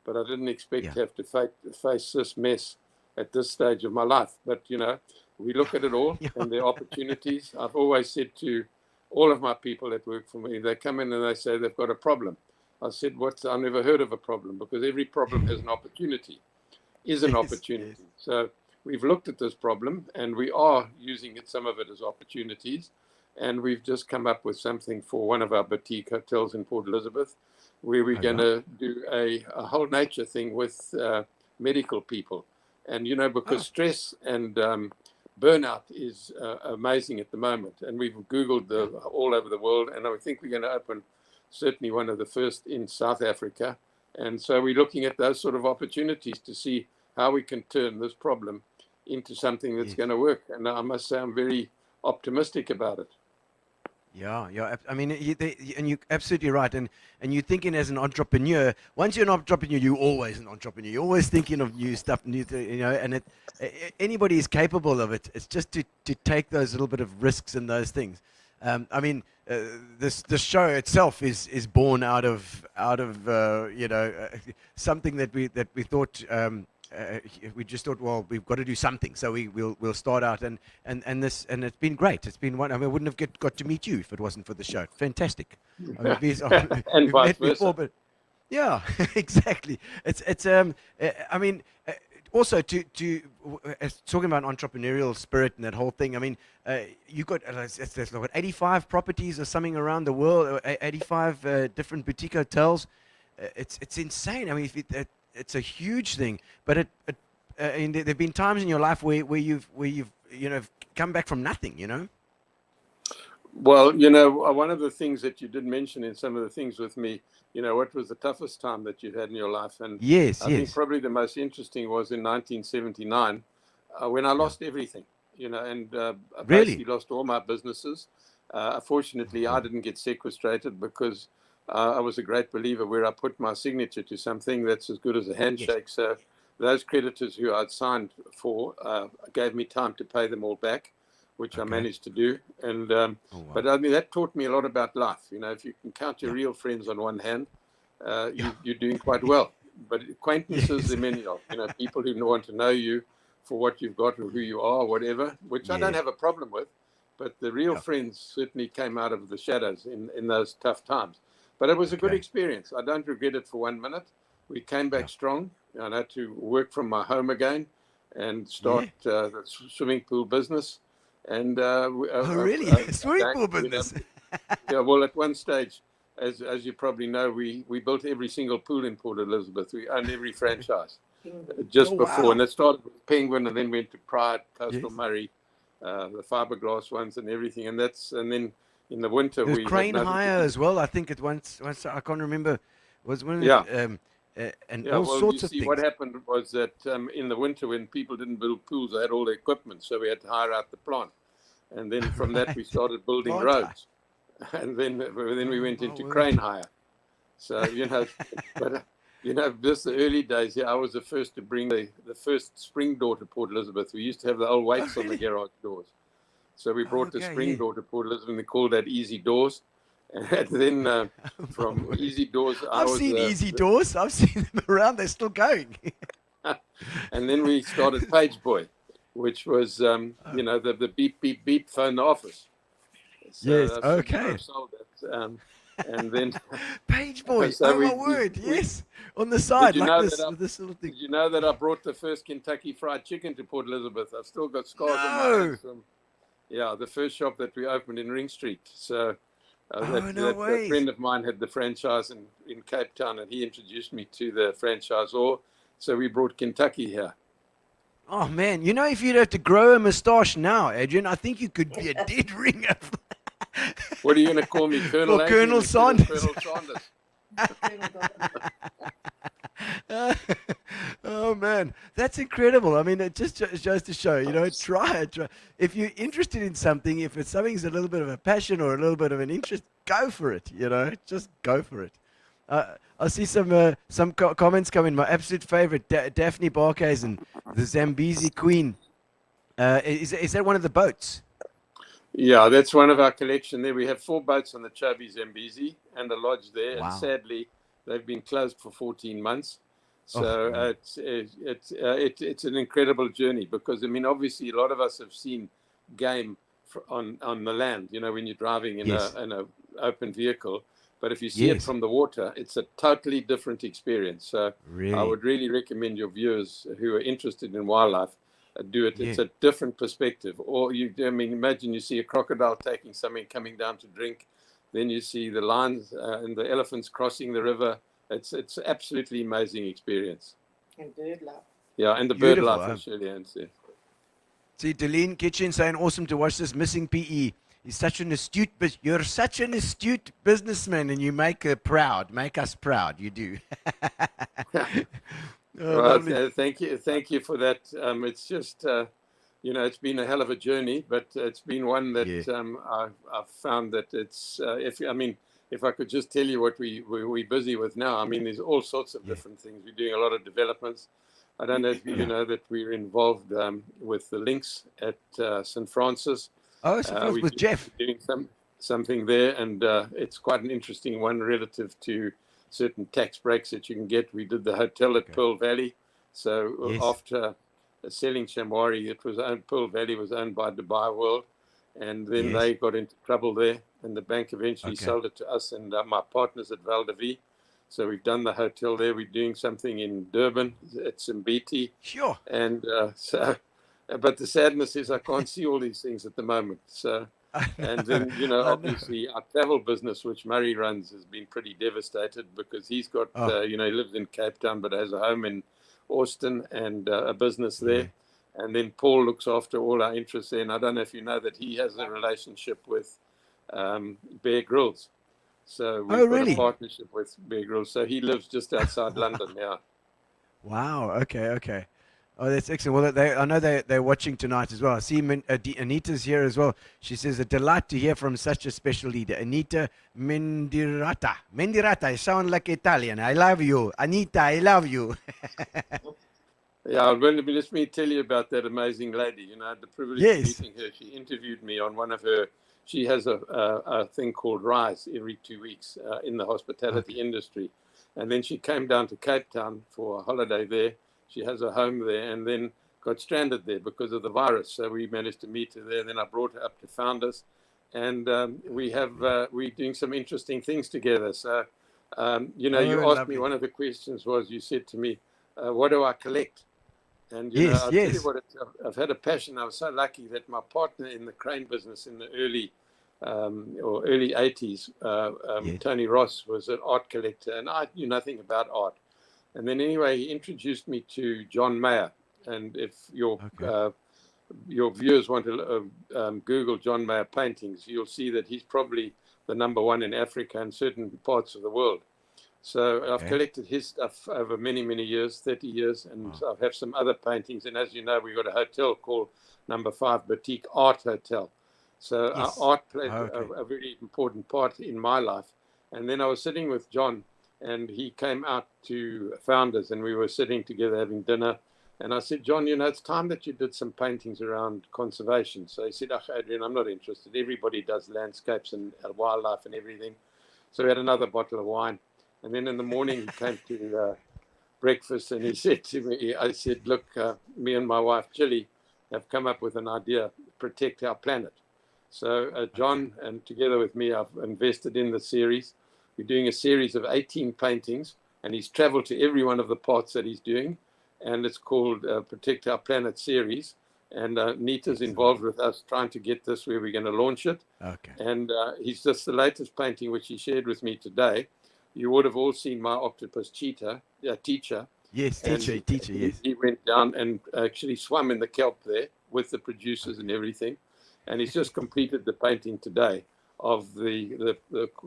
but I didn't expect to have to face this mess at this stage of my life. But, we look at it all and there are opportunities. I've always said to all of my people that work for me, they come in and they say they've got a problem. I said, I never heard of a problem, because every problem has an opportunity, opportunity. Yes. So we've looked at this problem and we are using some of it as opportunities. And we've just come up with something for one of our boutique hotels in Port Elizabeth, where we're going to do a whole nature thing with medical people. And, because stress and burnout is amazing at the moment. And we've Googled all over the world. And I think we're going to open certainly one of the first in South Africa. And so we're looking at those sort of opportunities to see how we can turn this problem into something that's going to work. And I must say I'm very optimistic about it. Yeah. I mean, and you're absolutely right. And you're thinking as an entrepreneur. Once you're an entrepreneur, you're always an entrepreneur. You're always thinking of new stuff, and anybody is capable of it. It's just to take those little bit of risks and those things. I mean, the show itself is born out of something that we thought. We just thought, well, we've got to do something, so we'll start out, and it's been great. It's been one. I mean, I wouldn't have got to meet you if it wasn't for the show. Fantastic. I mean, and vice versa. Before, but yeah, exactly. It's I mean, also to talking about entrepreneurial spirit and that whole thing. I mean, you got there's 85 properties or something around the world, 85 different boutique hotels. It's insane. I mean, it's a huge thing, but there've been times in your life where you've come back from nothing, Well, one of the things that you did mention in some of the things with me, what was the toughest time that you've had in your life? And I think probably the most interesting was in 1979 when I lost everything, and I basically lost all my businesses. Fortunately, I didn't get sequestrated because I was a great believer where I put my signature to something that's as good as a handshake. Yes. So those creditors who I'd signed for gave me time to pay them all back, which I managed to do. And but I mean, that taught me a lot about life. If you can count your real friends on one hand, you're doing quite well. But acquaintances, there are many of. People who want to know you for what you've got or who you are, or whatever, which I don't have a problem with. But the real friends certainly came out of the shadows in those tough times. But it was a good experience. I don't regret it for 1 minute. We came back strong. I had to work from my home again and start the swimming pool business. And really? Swimming pool business? Well, at one stage, as you probably know, we built every single pool in Port Elizabeth. We owned every franchise just before. Wow. And it started with Penguin and then went to Pride, Coastal Murray, the fiberglass ones and everything. And then in the winter, we crane hire as well. I think it once I can't remember. Was one and all sorts of things. What happened was that in the winter, when people didn't build pools, they had all the equipment, so we had to hire out the plant. And then from that, we started building roads, and then we went into crane hire. So but just the early days. Yeah, I was the first to bring the first spring door to Port Elizabeth. We used to have the old weights on the garage doors. So we brought the spring door to Port Elizabeth, and they called that Easy Doors. And then from Easy Doors, I've seen Easy Doors. I've seen them around. They're still going. And then we started Page Boy, which was, the beep, beep, beep phone the office. So yes, okay. Sold it. And then Page Boy, my word, yes. On the side, like this little thing. Did you know that I brought the first Kentucky Fried Chicken to Port Elizabeth? I've still got scars on my hands from the first shop that we opened in Ring Street. So a friend of mine had the franchise in Cape Town, and he introduced me to the franchisor. So we brought Kentucky here. Oh, man. If you'd have to grow a moustache now, Adrian, I think you could be a dead ringer. What are you going to call me, Colonel? Colonel Sanders. Colonel Sanders. Oh man, that's incredible. I mean, it just shows to show, try it. If you're interested in something, if it's something's a little bit of a passion or a little bit of an interest, go for it. Just go for it. I see some comments come in. My absolute favorite, Daphne Barkhuizen, the Zambezi Queen. Is that one of the boats? Yeah, that's one of our collection there. We have 4 boats on the Chobe Zambezi and a lodge there. Wow. And sadly, they've been closed for 14 months. So Oh, it's an incredible journey because, I mean, obviously a lot of us have seen game on the land, when you're driving in yes. an open vehicle. But if you see it Yes. from the water, it's a totally different experience. So Really? I would really recommend your viewers who are interested in wildlife do it. Yeah. It's a different perspective. Or imagine you see a crocodile taking something coming down to drink. Then you see the lions and the elephants crossing the river. It's absolutely amazing experience. And bird life. Yeah, and the bird Beautiful, life, as Shirley Ann said. See, Deline Kitchen saying, awesome to watch this missing PE. You're such an astute businessman, and you make us proud. You do. Well, thank you for that. It's just, it's been a hell of a journey, but it's been one that I've found that it's. If I could just tell you what we're busy with now, I mean, there's all sorts of different things. We're doing a lot of developments. I don't know if you know that we're involved with the links at St. Francis. Oh, with Jeff. Doing something there, and it's quite an interesting one relative to certain tax breaks that you can get. We did the hotel at Pearl Valley. So after selling Shamwari, Pearl Valley was owned by Dubai World, and then they got into trouble there, and the bank eventually sold it to us and my partners at Val de Vie. So we've done the hotel there. We're doing something in Durban at Simbiti. Sure. And but the sadness is I can't see all these things at the moment. So, and then, obviously our travel business, which Murray runs, has been pretty devastated because he's got, he lives in Cape Town, but has a home in Austin and a business there. And then Paul looks after all our interests there. And I don't know if you know that he has a relationship with Bear Grylls. So we've got a partnership with Bear Grylls. So he lives just outside London now. Wow. Okay. Oh, that's excellent. Well, I know they're watching tonight as well. I see Anita's here as well. She says, a delight to hear from such a special leader. Anita Mendirata. Mendirata, you sound like Italian. I love you. Anita, I love you. Yeah, well, let me tell you about that amazing lady. I had the privilege of meeting her. She interviewed me on one of her. She has a thing called Rise every 2 weeks in the hospitality industry. And then she came down to Cape Town for a holiday there. She has a home there and then got stranded there because of the virus. So we managed to meet her there. Then I brought her up to Founders. And we're doing some interesting things together. So, you asked me, one of the questions was, you said to me, what do I collect? And I'll tell you what, I've had a passion. I was so lucky that my partner in the crane business in the early 80s, Tony Ross, was an art collector, and I knew nothing about art. And then anyway, he introduced me to John Mayer. And if your viewers want to Google John Mayer paintings, you'll see that he's probably the #1 in Africa and certain parts of the world. So I've collected his stuff over many, many years, 30 years, and I have some other paintings. And as you know, we've got a hotel called No. 5 Boutique Art Hotel. So our art played a very important part in my life. And then I was sitting with John, and he came out to Founders, and we were sitting together having dinner. And I said, John, it's time that you did some paintings around conservation. So he said, Adrian, I'm not interested. Everybody does landscapes and wildlife and everything. So we had another bottle of wine. And then in the morning, he came to breakfast, and he said to me, I said, look, me and my wife, Chili, have come up with an idea, protect our planet. So John, and together with me, I've invested in the series. We're doing a series of 18 paintings, and he's traveled to every one of the parts that he's doing. And it's called Protect Our Planet series. And Nita's involved with us trying to get this where we're going to launch it. Okay. And he's just the latest painting, which he shared with me today. You would have all seen my octopus teacher. Yes, teacher, yes. He went down and actually swam in the kelp there with the producers and everything. And he's just completed the painting today of the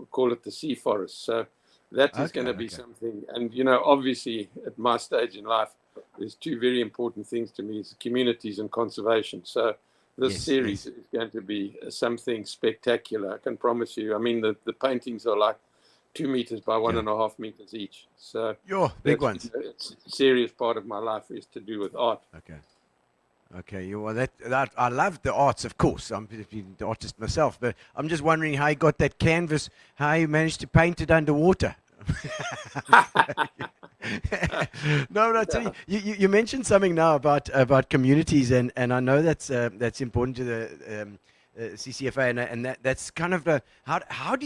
call it the sea forest. So That is Okay, going to be okay. something. And, you know, obviously at my stage in life, there's two very important things to me, is communities and conservation. So this Yes, series yes. is going to be something spectacular. I can promise you. I mean, the paintings are like 2 meters by Yeah. 1.5 meters each. So Yo, big ones. it's a serious part of my life is to do with art. Okay. Okay, well, that I love the arts, of course. I'm the artist myself, but I'm just wondering how you got that canvas, how you managed to paint it underwater. No, I tell you, you mentioned something now about communities, and I know that's important to the CCFA, and that's kind of the how do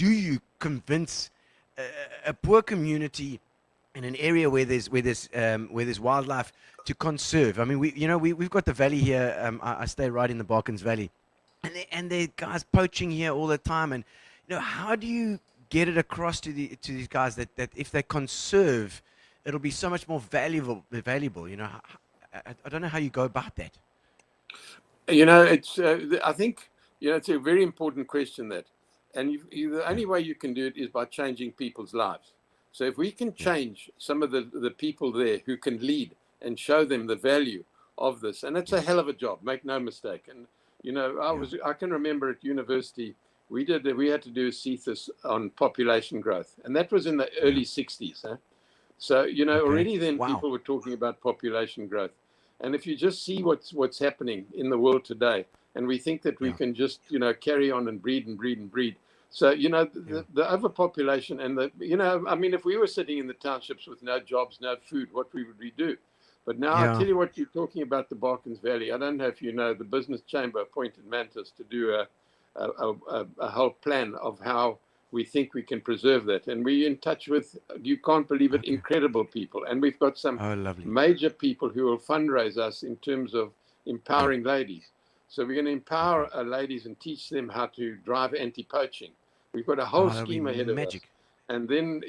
you convince a poor community in an area where there's wildlife to conserve? I mean, we've got the valley here. I stay right in the Barkens Valley, and there are guys poaching here all the time. And how do you get it across to these guys that if they conserve, it'll be so much more valuable. I don't know how you go about that. It's I think it's a very important question, that, and the only way you can do it is by changing people's lives. So if we can change some of the people there who can lead and show them the value of this, and it's a hell of a job, make no mistake. And I can remember at university we had to do a thesis on population growth, and that was in the early 60s. Huh? So already then people were talking about population growth. And if you just see what's happening in the world today, and we think that we can just carry on and breed and breed and breed. So the overpopulation and I mean, if we were sitting in the townships with no jobs, no food, what would we do? But now I tell you what, you're talking about the Barkens Valley. I don't know if you know, the business chamber appointed Mantis to do a whole plan of how we think we can preserve that. And we're in touch with, you can't believe it, incredible people. And we've got some major people who will fundraise us in terms of empowering ladies. So we're going to empower ladies and teach them how to drive anti-poaching. We've got a whole scheme ahead of us. And then,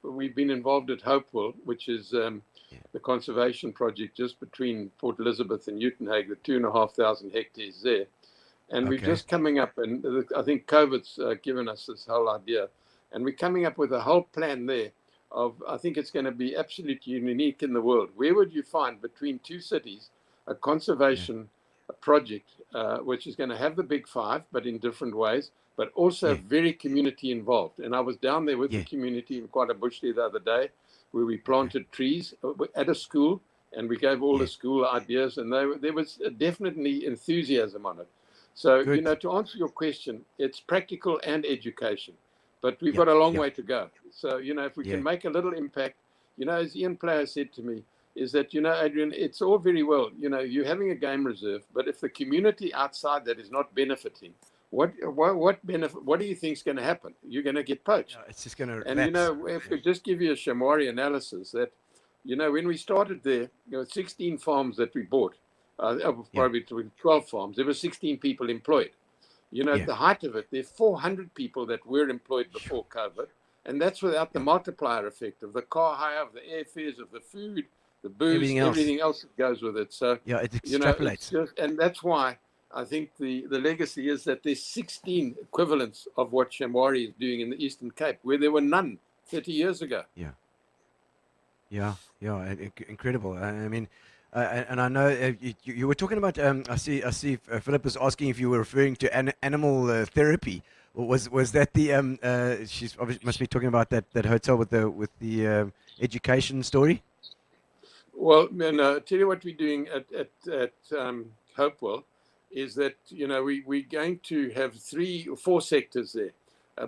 we've been involved at Hopewell, which is the conservation project just between Port Elizabeth and Uitenhage, the 2,500 hectares there. And we're just coming up, and I think COVID's given us this whole idea. And we're coming up with a whole plan there of, I think it's going to be absolutely unique in the world. Where would you find between two cities a conservation project which is going to have the big five, but in different ways, but also very community involved? And I was down there with the community in quite a bush there the other day, where we planted trees at a school, and we gave all the school ideas, and there was definitely enthusiasm on it. So, to answer your question, it's practical and education, but we've got a long way to go. So, if we can make a little impact, as Ian Player said to me, is that, Adrian, it's all very well, you're having a game reserve, but if the community outside that is not benefiting, what benefit? What do you think is going to happen? You're going to get poached. It's just going to. And if we just give you a Shamwari analysis, that when we started there, 16 farms that we bought, probably 12 farms. There were 16 people employed. At the height of it, there are 400 people that were employed before COVID, and that's without the multiplier effect of the car hire, of the airfares, of the food, the booze, everything else that goes with it. So it extrapolates. And that's why I think the legacy is that there's 16 equivalents of what Shamwari is doing in the Eastern Cape, where there were none 30 years ago. Incredible. I mean, and I know you were talking about. I see. Philip was asking if you were referring to animal therapy. Was that the? She's obviously must be talking about that hotel with the education story. Well, no. Tell you what we're doing at Hopewell is that we're going to have 3 or 4 sectors there,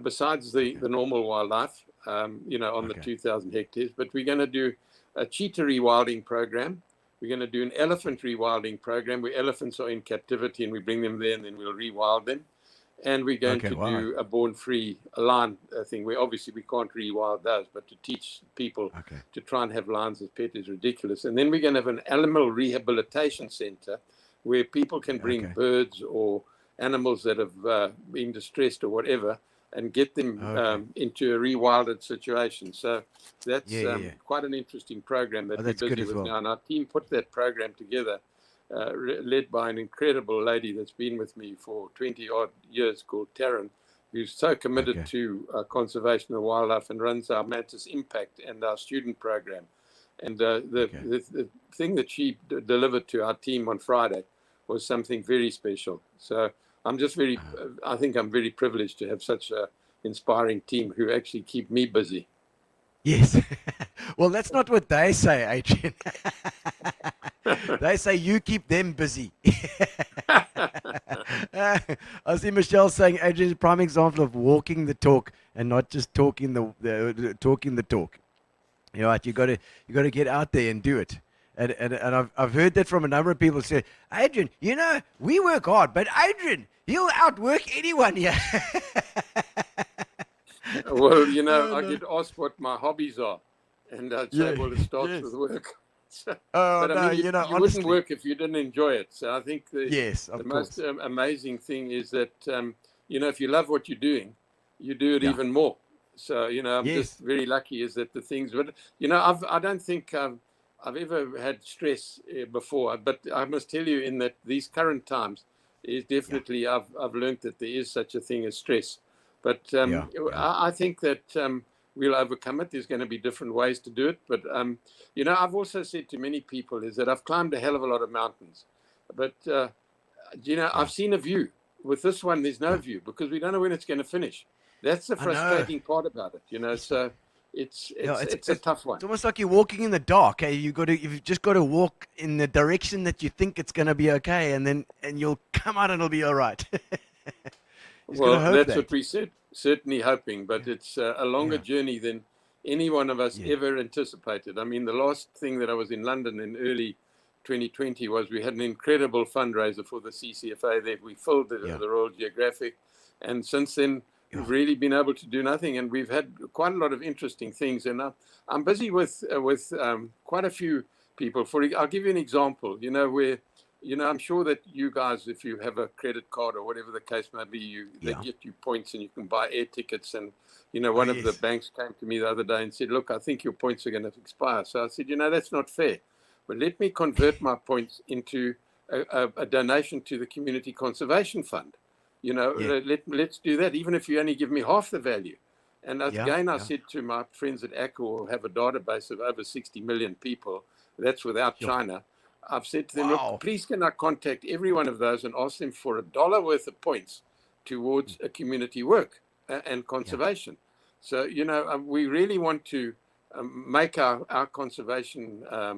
besides the normal wildlife, on the 2,000 hectares. But we're going to do a cheetah rewilding program. We're going to do an elephant rewilding program where elephants are in captivity and we bring them there and then we'll rewild them. And we're going to do a born-free lion thing where obviously we can't rewild those, but to teach people to try and have lions as pet is ridiculous. And then we're going to have an animal rehabilitation center where people can bring birds or animals that have been distressed or whatever and get them into a rewilded situation. So that's quite an interesting program that we're busy with now. And our team put that program together, led by an incredible lady that's been with me for 20-odd years called Taryn. who's so committed Okay. to conservation of wildlife and runs our Mantis Impact and our student program. And the thing that she delivered to our team on Friday was something very special. So I'm just I think I'm very privileged to have such an inspiring team who actually keep me busy. Yes. Well, that's not what they say, Adrian. They say you keep them busy. I see Michelle saying Adrian's a prime example of walking the talk and not just talking talking the talk. You know what? You got to get out there and do it. And I've heard that from a number of people say, Adrian, you know, we work hard, but Adrian, he'll outwork anyone here. Well, you know, I get asked what my hobbies are, and I'd say, well, it starts with work. So, but I mean, you honestly, wouldn't work if you didn't enjoy it. So I think the course. most amazing thing is that, you know, if you love what you're doing, you do it even more. So, you know, I'm just very lucky is that the things, but, you know, I don't think I've ever had stress before, but I must tell you in that these current times is definitely, I've learned that there is such a thing as stress. But I think that we'll overcome it. There's going to be different ways to do it. But, you know, I've also said to many people is that I've climbed a hell of a lot of mountains. But, you know, I've seen a view. With this one, there's no view because we don't know when it's going to finish. That's the frustrating part about it, you know. So it's a tough one. It's almost like you're walking in the dark. Hey, you've just got to walk in the direction that you think it's going to be okay, and you'll come out and it'll be all right. Well, that's what we said. Certainly hoping, but it's a longer journey than any one of us ever anticipated. I mean, the last thing that I was in London in early 2020 was we had an incredible fundraiser for the CCFA there. We filled the Royal Geographic, and since then we've really been able to do nothing. And we've had quite a lot of interesting things. And I'm busy with quite a few people. I'll give you an example. You know where. You know, I'm sure that you guys, if you have a credit card or whatever the case may be, they get you points and you can buy air tickets. And, you know, one of the banks came to me the other day and said, look, I think your points are going to expire. So I said, you know, that's not fair. But let me convert my points into a donation to the Community Conservation Fund. You know, let's do that, even if you only give me half the value. And again, I said to my friends at ACCA, who have a database of over 60 million people, that's without China. I've said to them, look, please can I contact every one of those and ask them for $1 worth of points towards a community work and conservation. So, you know, we really want to make our conservation, our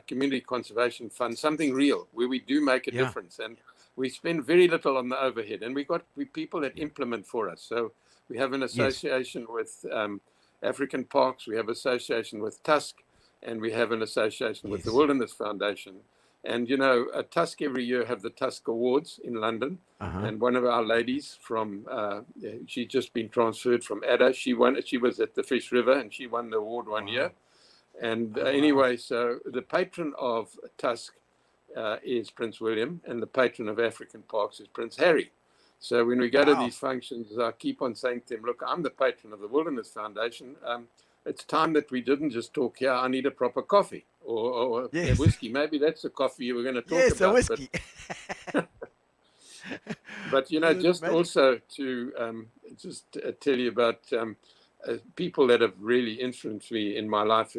community conservation fund something real where we do make a difference. And we spend very little on the overhead. And we've got people that implement for us. So we have an association with African Parks. We have association with Tusk. And we have an association with the Wilderness Foundation. And, you know, Tusk every year have the Tusk Awards in London. And one of our ladies from, she's just been transferred from Adda. She was at the Fish River and she won the award one year. And anyway, so the patron of Tusk is Prince William and the patron of African Parks is Prince Harry. So when we go to these functions, I keep on saying to them, look, I'm the patron of the Wilderness Foundation. It's time that we didn't just talk here. I need a proper coffee or a whiskey. Maybe that's the coffee you were going to talk about. A whiskey. But you know, just also to tell you about people that have really influenced me in my life.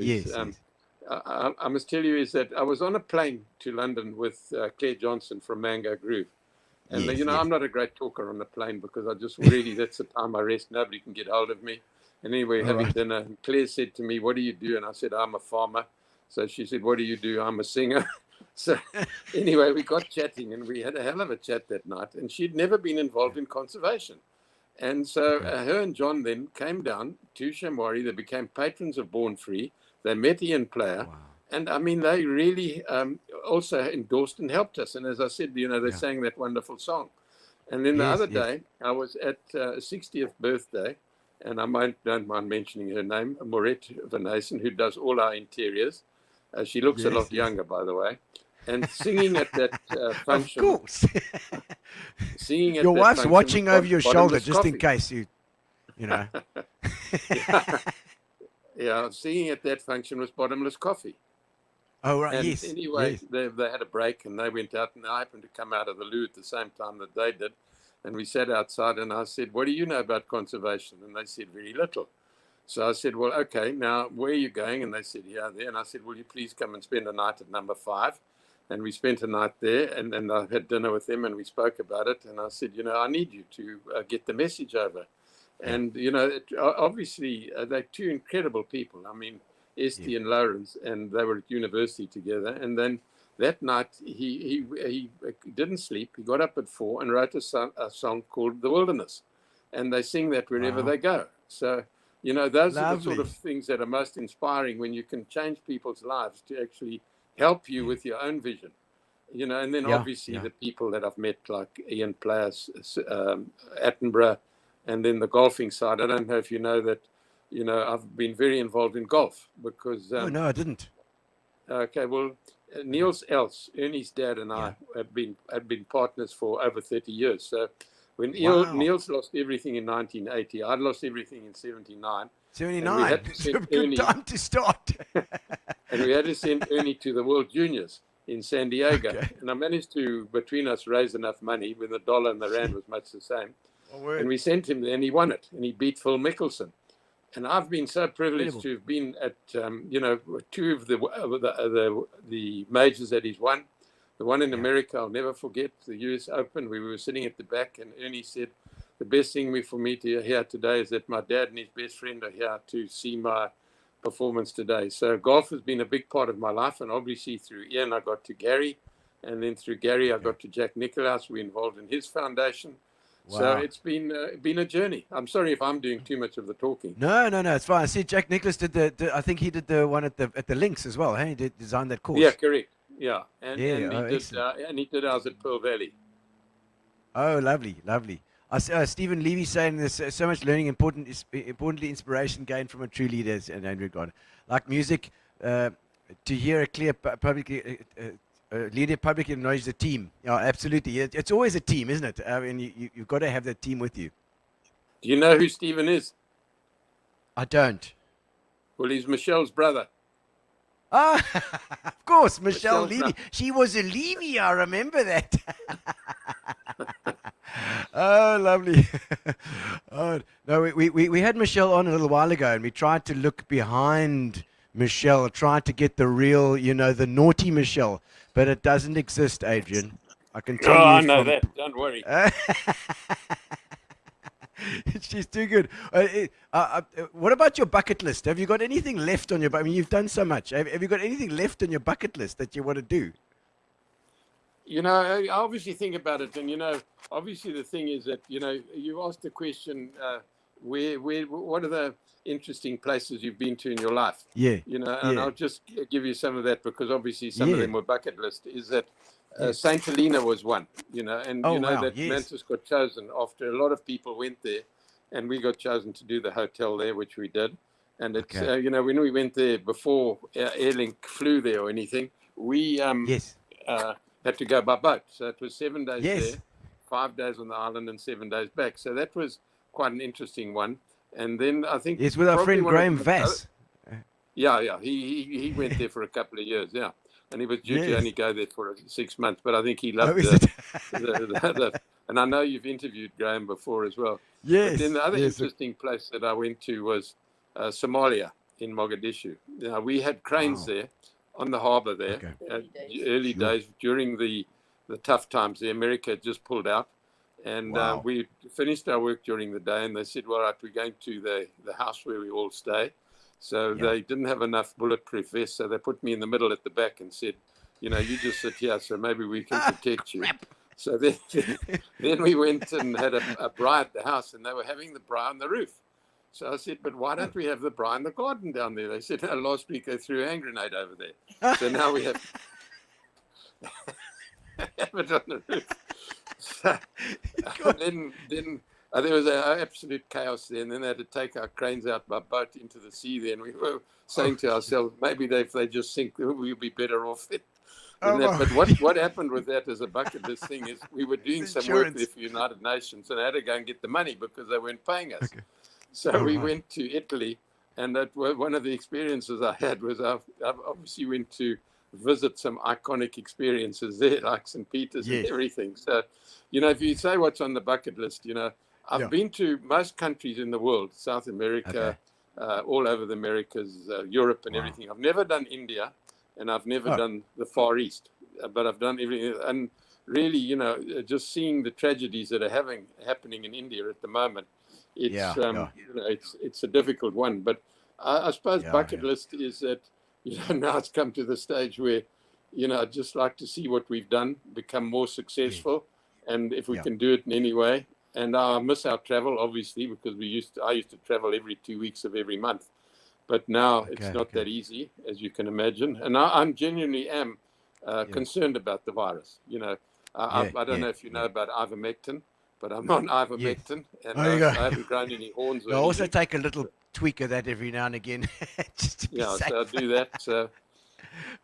I must tell you is that I was on a plane to London with Claire Johnson from Mango Groove. And you know, I'm not a great talker on the plane because I just really, that's the time I rest. Nobody can get hold of me. And anyway, having dinner, and Claire said to me, what do you do? And I said, I'm a farmer. So she said, what do you do? I'm a singer. So anyway, we got chatting and we had a hell of a chat that night. And she'd never been involved in conservation. And so her and John then came down to Shamwari. They became patrons of Born Free. They met Ian Player. And I mean, they really also endorsed and helped us. And as I said, you know, they sang that wonderful song. And then the other day, I was at a 60th birthday. And I don't mind mentioning her name, Maurette Vanason, who does all our interiors. She looks a lot younger, by the way. And singing at that function. Of course. Singing at your that wife's function watching over your shoulder, just coffee. in case you know. Singing at that function was bottomless coffee. Oh, right, and anyway, they had a break and they went out and I happened to come out of the loo at the same time that they did. And we sat outside, and I said, what do you know about conservation? And they said, very little. So I said, well, okay, now where are you going? And they said, yeah, there. And I said, will you please come and spend a night at number 5? And we spent a night there, and then I had dinner with them, and we spoke about it. And I said, I need you to get the message over. And, obviously, they're two incredible people. I mean, Esty and Lawrence, and they were at university together. And then that night, he didn't sleep. He got up at 4 and wrote a song called The Wilderness. And they sing that wherever they go. So, those are the sort of things that are most inspiring, when you can change people's lives to actually help you with your own vision. And then obviously the people that I've met, like Ian Players, Attenborough, and then the golfing side. I don't know if you know that, I've been very involved in golf because... no, I didn't. Okay, well, Niels Els, Ernie's dad, and I have been partners for over 30 years. So when Niels lost everything in 1980, I'd lost everything in 79. 79. It's a good time to start. And we had to send Ernie to the World Juniors in San Diego. Okay. And I managed to, between us, raise enough money when the dollar and the rand was much the same. And we sent him there, and he won it. And he beat Phil Mickelson. And I've been so privileged to have been at, 2 of the majors that he's won. The one in America, I'll never forget, the US Open. We were sitting at the back, and Ernie said, the best thing for me to hear today is that my dad and his best friend are here to see my performance today. So golf has been a big part of my life, and obviously through Ian I got to Gary, and then through Gary I got to Jack Nicklaus. We're involved in his foundation. Wow. So it's been a journey. I'm sorry if I'm doing too much of the talking. No, it's fine. I see Jack Nicklaus did I think he did the one at the Links as well. Hey, he did design that course. Yeah, correct. Yeah, and he did ours at Pearl Valley. Oh, lovely. Stephen Levy saying there's so much learning, importantly inspiration gained from a true leader, and Adrian Gardiner. Like music, to hear a clear leader publicly acknowledge the team. Yeah, absolutely. It's always a team, isn't it? I mean, you've got to have that team with you. Do you know who Stephen is? I don't. Well, he's Michelle's brother. Ah, of course, Michelle Levy. She was a Levy, I remember that. Oh, lovely. Oh, no, we had Michelle on a little while ago, and we tried to look behind Michelle, tried to get the real, the naughty Michelle, but it doesn't exist, Adrian. I can tell you. I know that. Don't worry. She's too good. What about your bucket list? Have you got anything left on your? I mean, you've done so much. Have you got anything left on your bucket list that you want to do? I obviously think about it, and obviously the thing is that you asked the question, what are the interesting places you've been to in your life? Yeah. And I'll just give you some of that, because obviously some of them were bucket list. Is that Saint Helena was one, and Mantis got chosen after a lot of people went there, and we got chosen to do the hotel there, which we did. And it's when we went there before Airlink flew there or anything, we had to go by boat. So it was 7 days there, 5 days on the island, and 7 days back. So that was quite an interesting one. And then I think it's with our friend Graham Vass. Yeah, he went there for a couple of years. Yeah. And he was due to only go there for 6 months, but I think he loved it. And I know you've interviewed Graham before as well. Yes. But then the other interesting place that I went to was Somalia in Mogadishu. Now, we had cranes there on the harbour there. Early days during the tough times. America had just pulled out, and we finished our work during the day, and they said, well, right, we're going to the house where we all stay. So they didn't have enough bulletproof vests, so they put me in the middle at the back and said, you just sit here, so maybe we can protect you. So then we went and had a braai at the house, and they were having the braai on the roof. So I said, but why don't we have the braai in the garden down there? They said, no, last week they threw a hand grenade over there. So now we have it on the roof. So, then there was absolute chaos there, and then they had to take our cranes out by boat into the sea there, and we were saying to ourselves, maybe if they just sink, we'll be better off than that. But what happened with that as a bucket list thing is we were doing some work there for United Nations, and I had to go and get the money because they weren't paying us. So we went to Italy, and that one of the experiences I had was I obviously went to visit some iconic experiences there, like St. Peter's Yes. and everything. So, if you say what's on the bucket list, I've been to most countries in the world, South America, all over the Americas, Europe and everything. I've never done India, and I've never done the Far East, but I've done everything. And really, just seeing the tragedies that are happening in India at the moment, it's a difficult one. But I suppose bucket list is that, now it's come to the stage where, I'd just like to see what we've done, become more successful, and if we can do it in any way. And I miss our travel, obviously, because I used to travel every 2 weeks of every month. But now it's not that easy, as you can imagine. And I genuinely am concerned about the virus. I don't know if you know about ivermectin, but I'm on ivermectin, and I haven't grown any horns. I also take a little tweak of that every now and again, just to be safe. So I do that. So,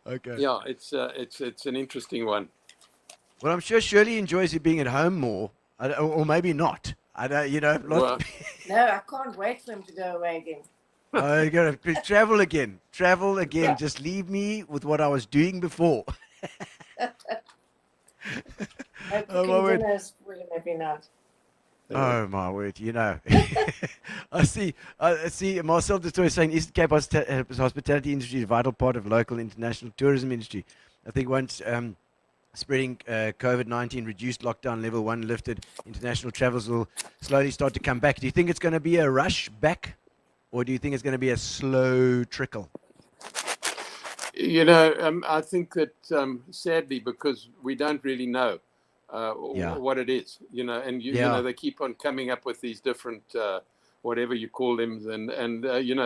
okay. It's an interesting one. Well, I'm sure Shirley enjoys you being at home more, or maybe not. I don't, No, I can't wait for him to go away again. You gotta travel again. Just leave me with what I was doing before. Cooking dinners for him every night. Oh my word! I see. Marcel Destoy is saying Eastern Cape hospitality industry is a vital part of local international tourism industry. I think once spreading COVID-19 reduced, lockdown level 1 lifted, international travels will slowly start to come back. Do you think it's going to be a rush back, or do you think it's going to be a slow trickle? I think that sadly, because we don't really know what it is, and they keep on coming up with these different whatever you call them, and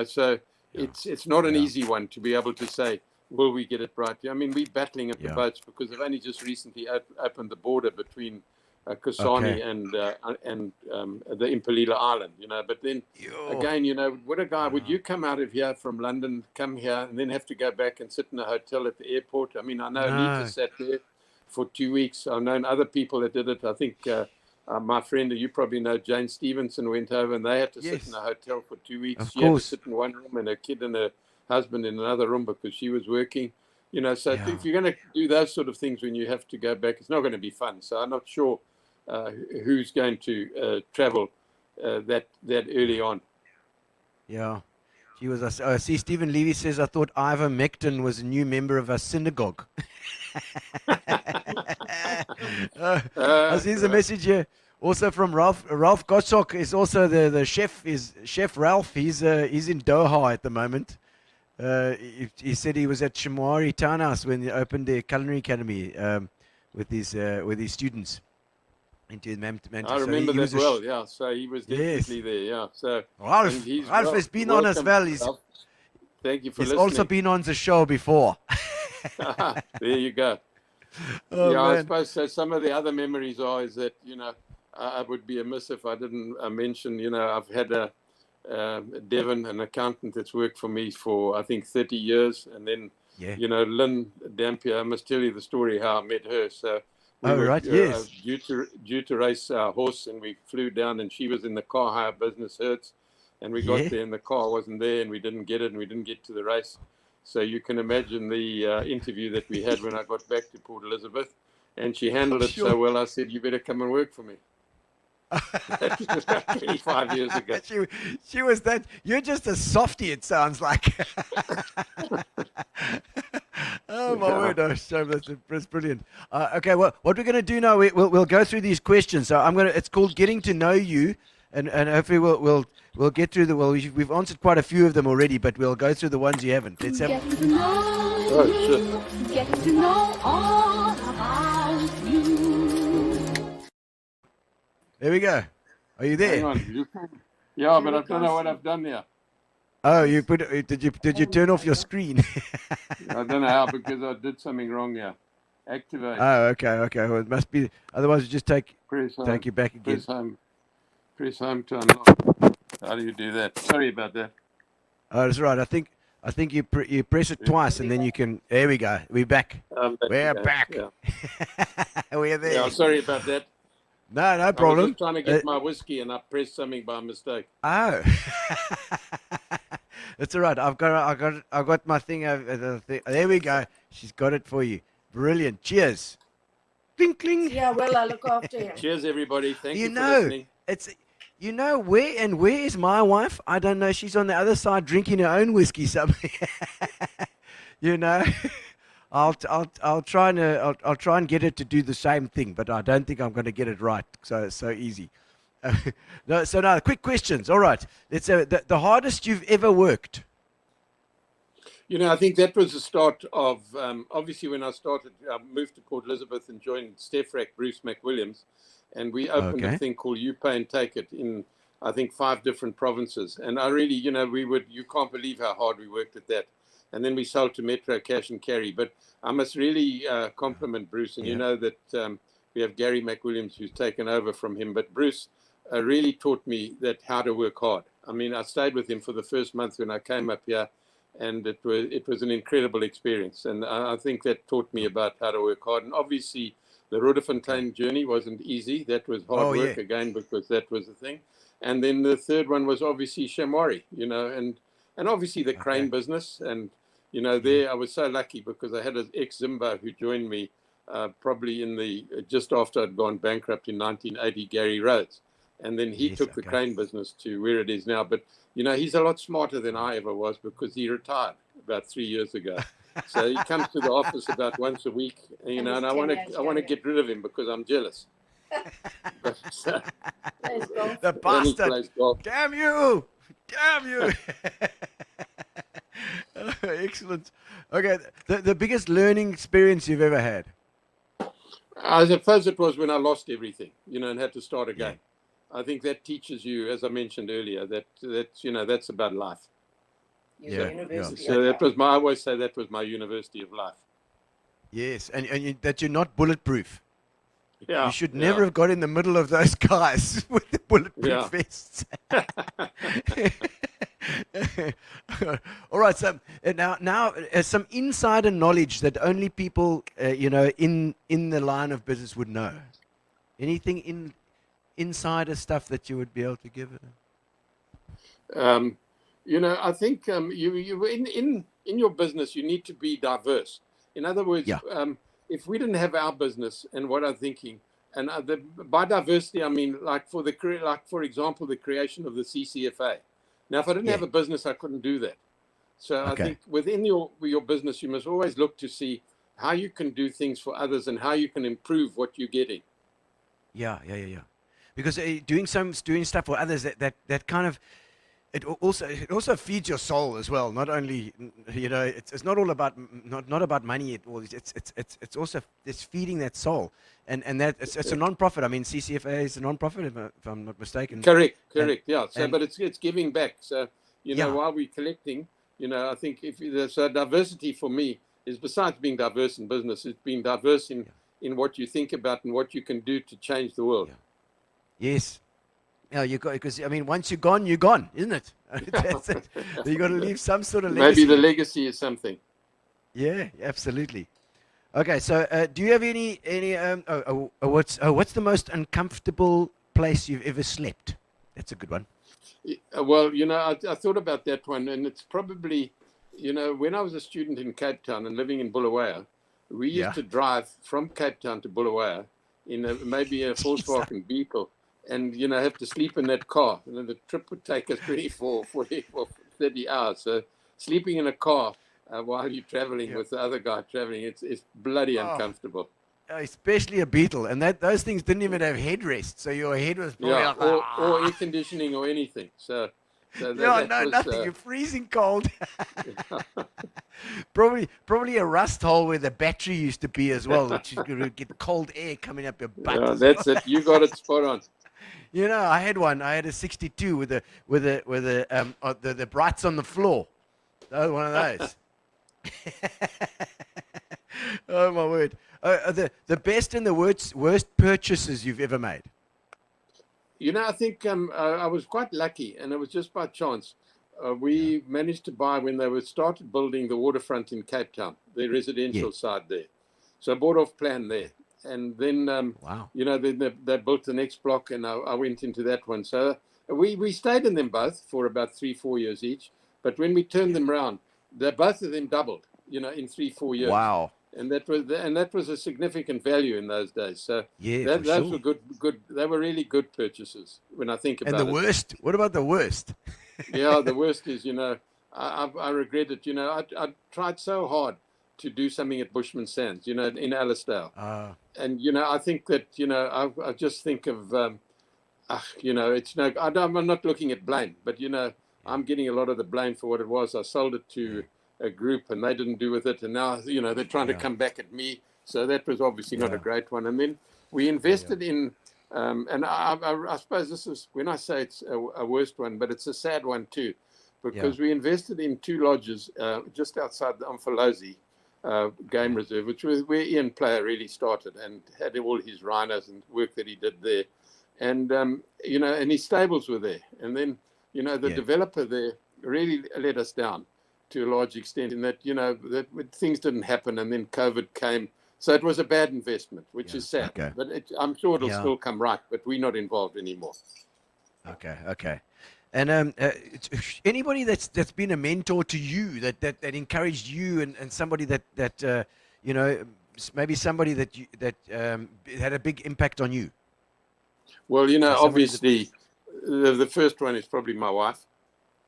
so it's not an easy one to be able to say, will we get it right? I mean, we're battling at the boats because they've only just recently opened the border between Kasane and the Impalila Island, but then again, would you come out of here from London, come here, and then have to go back and sit in a hotel at the airport? I mean, I know Anita sat there for 2 weeks. I've known other people that did it. I think my friend, you probably know, Jane Stevenson, went over and they had to sit in a hotel for 2 weeks. She had to sit in one room and her kid and her husband in another room because she was working. So if you're going to do those sort of things when you have to go back, it's not going to be fun. So I'm not sure who's going to travel that early on. Yeah. She was. See, Stephen Levy says, I thought ivermectin was a new member of our synagogue. I see the message here. Also from Ralph. Ralph Gottschalk is also the chef. Is Chef Ralph? He's in Doha at the moment. He said he was at Shamwari Townhouse when they opened their culinary academy with his students. Into Mantis. I remember that well. Yeah, so he was definitely there. Yeah, so Ralph has been on as well. Thank you for listening. He's also been on the show before. There you go. I suppose so. Some of the other memories is that I would be amiss if I didn't mention. I've had Devon, an accountant that's worked for me for I think 30 years, and then Lynn Dampier. I must tell you the story how I met her. So. We were due to race our horse, and we flew down, and she was in the car hire business, Hertz, and we got there, and the car wasn't there, and we didn't get it, and we didn't get to the race. So you can imagine the interview that we had when I got back to Port Elizabeth, and she handled it so well. I said, "You better come and work for me." That was about 25 years ago. She was that. You're just a softie, it sounds like. Oh my word! Oh, that's brilliant. Okay, well, what we're going to do now, we'll go through these questions. So it's called getting to know you, and hopefully we'll get through we've answered quite a few of them already, but we'll go through the ones you haven't. Let's have. Get to know all about you. There we go. Are you there? Hang on. Yeah, but I don't know what I've done here. Oh, did you turn off your screen? I don't know how, because I did something wrong here. Activate. Oh, okay. Well, it must be. Otherwise, you just take you back again. Press home to unlock. How do you do that? Sorry about that. Oh, that's right. I think you press it twice and then you can. There we go. We're back. We're back. Yeah. We're there. Yeah, sorry about that. No problem. I was just trying to get my whiskey and I pressed something by mistake. Oh. It's all right. I've got my thing over there we go. She's got it for you. Brilliant. Cheers. Cling, cling. Yeah, well, I look after him. Cheers, everybody. Thank you for know, listening. it's where is my wife? I don't know. She's on the other side drinking her own whiskey somewhere. You know, I'll try and get her to do the same thing, but I don't think I'm going to get it right. So it's so easy. So now, quick questions. All right. Let's the hardest you've ever worked. You know, I think that was the start of, obviously when I started, I moved to Port Elizabeth and joined Stefrak Bruce McWilliams, and we opened a thing called You Pay and Take It in, I think, 5 different provinces. And I really, you know, you can't believe how hard we worked at that. And then we sold to Metro Cash and Carry. But I must really compliment Bruce, and you know that we have Gary McWilliams who's taken over from him. But Bruce really taught me that how to work hard. I mean, I stayed with him for the first month when I came up here, and it was an incredible experience. And I think that taught me about how to work hard. And obviously, the Roodefontein journey wasn't easy. That was hard work again, because that was the thing. And then the third one was obviously Shamwari, you know, and obviously the crane business. And, you know, there I was so lucky because I had an ex-Zimbo who joined me probably in just after I'd gone bankrupt in 1980, Gary Rhodes. And then he took the crane business to where it is now. But, you know, he's a lot smarter than I ever was because he retired about 3 years ago. So he comes to the office about once a week, you know, and I want to get rid of him because I'm jealous. But, the bastard! Damn you! Damn you! Excellent. Okay, the biggest learning experience you've ever had? I suppose it was when I lost everything, you know, and had to start again. I think that teaches you, as I mentioned earlier, that's you know, that's about life. So that was I always say that was my university of life. Yes, and that you're not bulletproof. Yeah, you should never have got in the middle of those guys with the bulletproof vests. All right, so now some insider knowledge that only people you know in the line of business would know. Anything insider stuff that you would be able to give it? You know, I think you in your business you need to be diverse. In other words, if we didn't have our business and what I'm thinking, and by diversity I mean like for example the creation of the CCFA. Now, if I didn't have a business, I couldn't do that. So I think within your business, you must always look to see how you can do things for others and how you can improve what you're getting. Yeah. Because doing stuff for others, that kind of it also feeds your soul as well. Not only, you know, it's not all about not about money at all. It's also feeding that soul, and that it's a non-profit. I mean, CCFA is a non-profit, if I'm not mistaken. Correct. So, but it's giving back. So, you know, while we're collecting, you know, I think if there's diversity for me is besides being diverse in business, it's being diverse in what you think about and what you can do to change the world. Yes. Yeah, you got, because I mean, once you're gone, isn't it? That's it. You got to leave some sort of legacy. Maybe the legacy is something. Yeah, absolutely. Okay, so do you have any what's the most uncomfortable place you've ever slept? That's a good one. Well, you know, I thought about that one, and it's probably, you know, when I was a student in Cape Town and living in Bulawayo, we used to drive from Cape Town to Bulawayo in maybe a Volkswagen Beetle. And, you know, have to sleep in that car. And then the trip would take us 24, 40, 30 hours. So sleeping in a car while you're traveling with the other guy traveling, it's bloody uncomfortable. Especially a Beetle. And those things didn't even have headrests. So your head was probably or air conditioning or anything. So nothing. You're freezing cold. Probably a rust hole where the battery used to be as well. That you could get cold air coming up your butt. Yeah, that's it. You got it spot on. You know, I had a 62 with the brights on the floor. That was one of those. Oh my word! The best and the worst purchases you've ever made. You know, I think I was quite lucky, and it was just by chance. We managed to buy when they started building the waterfront in Cape Town, the residential side there. So I bought off plan there. And then, you know, they built the next block, and I went into that one. So we stayed in them both for about 3-4 years each. But when we turned them around, both of them doubled, in 3-4 years. Wow. And that was a significant value in those days. So Yeah, those were good. They were really good purchases when I think about it. And the worst? What about the worst? Yeah, the worst is, I regret it. I tried so hard to do something at Bushman Sands, in Alisdale. And, I think that, I just think of, it's no, I'm not looking at blame, but, I'm getting a lot of the blame for what it was. I sold it to a group and they didn't do with it. And now, they're trying to come back at me. So that was obviously not a great one. And then we invested in, and I suppose this is, when I say it's a worst one, but it's a sad one too, because we invested in 2 lodges just outside the Umfolozi Game Reserve, which was where Ian Player really started and had all his rhinos and work that he did there. And, and his stables were there. And then, the developer there really let us down to a large extent in that, that things didn't happen and then COVID came. So it was a bad investment, which is sad. Okay. But I'm sure it'll still come right, but we're not involved anymore. Okay. And anybody that's been a mentor to you, that encouraged you, and somebody that maybe somebody that had a big impact on you. Well, obviously, the first one is probably my wife.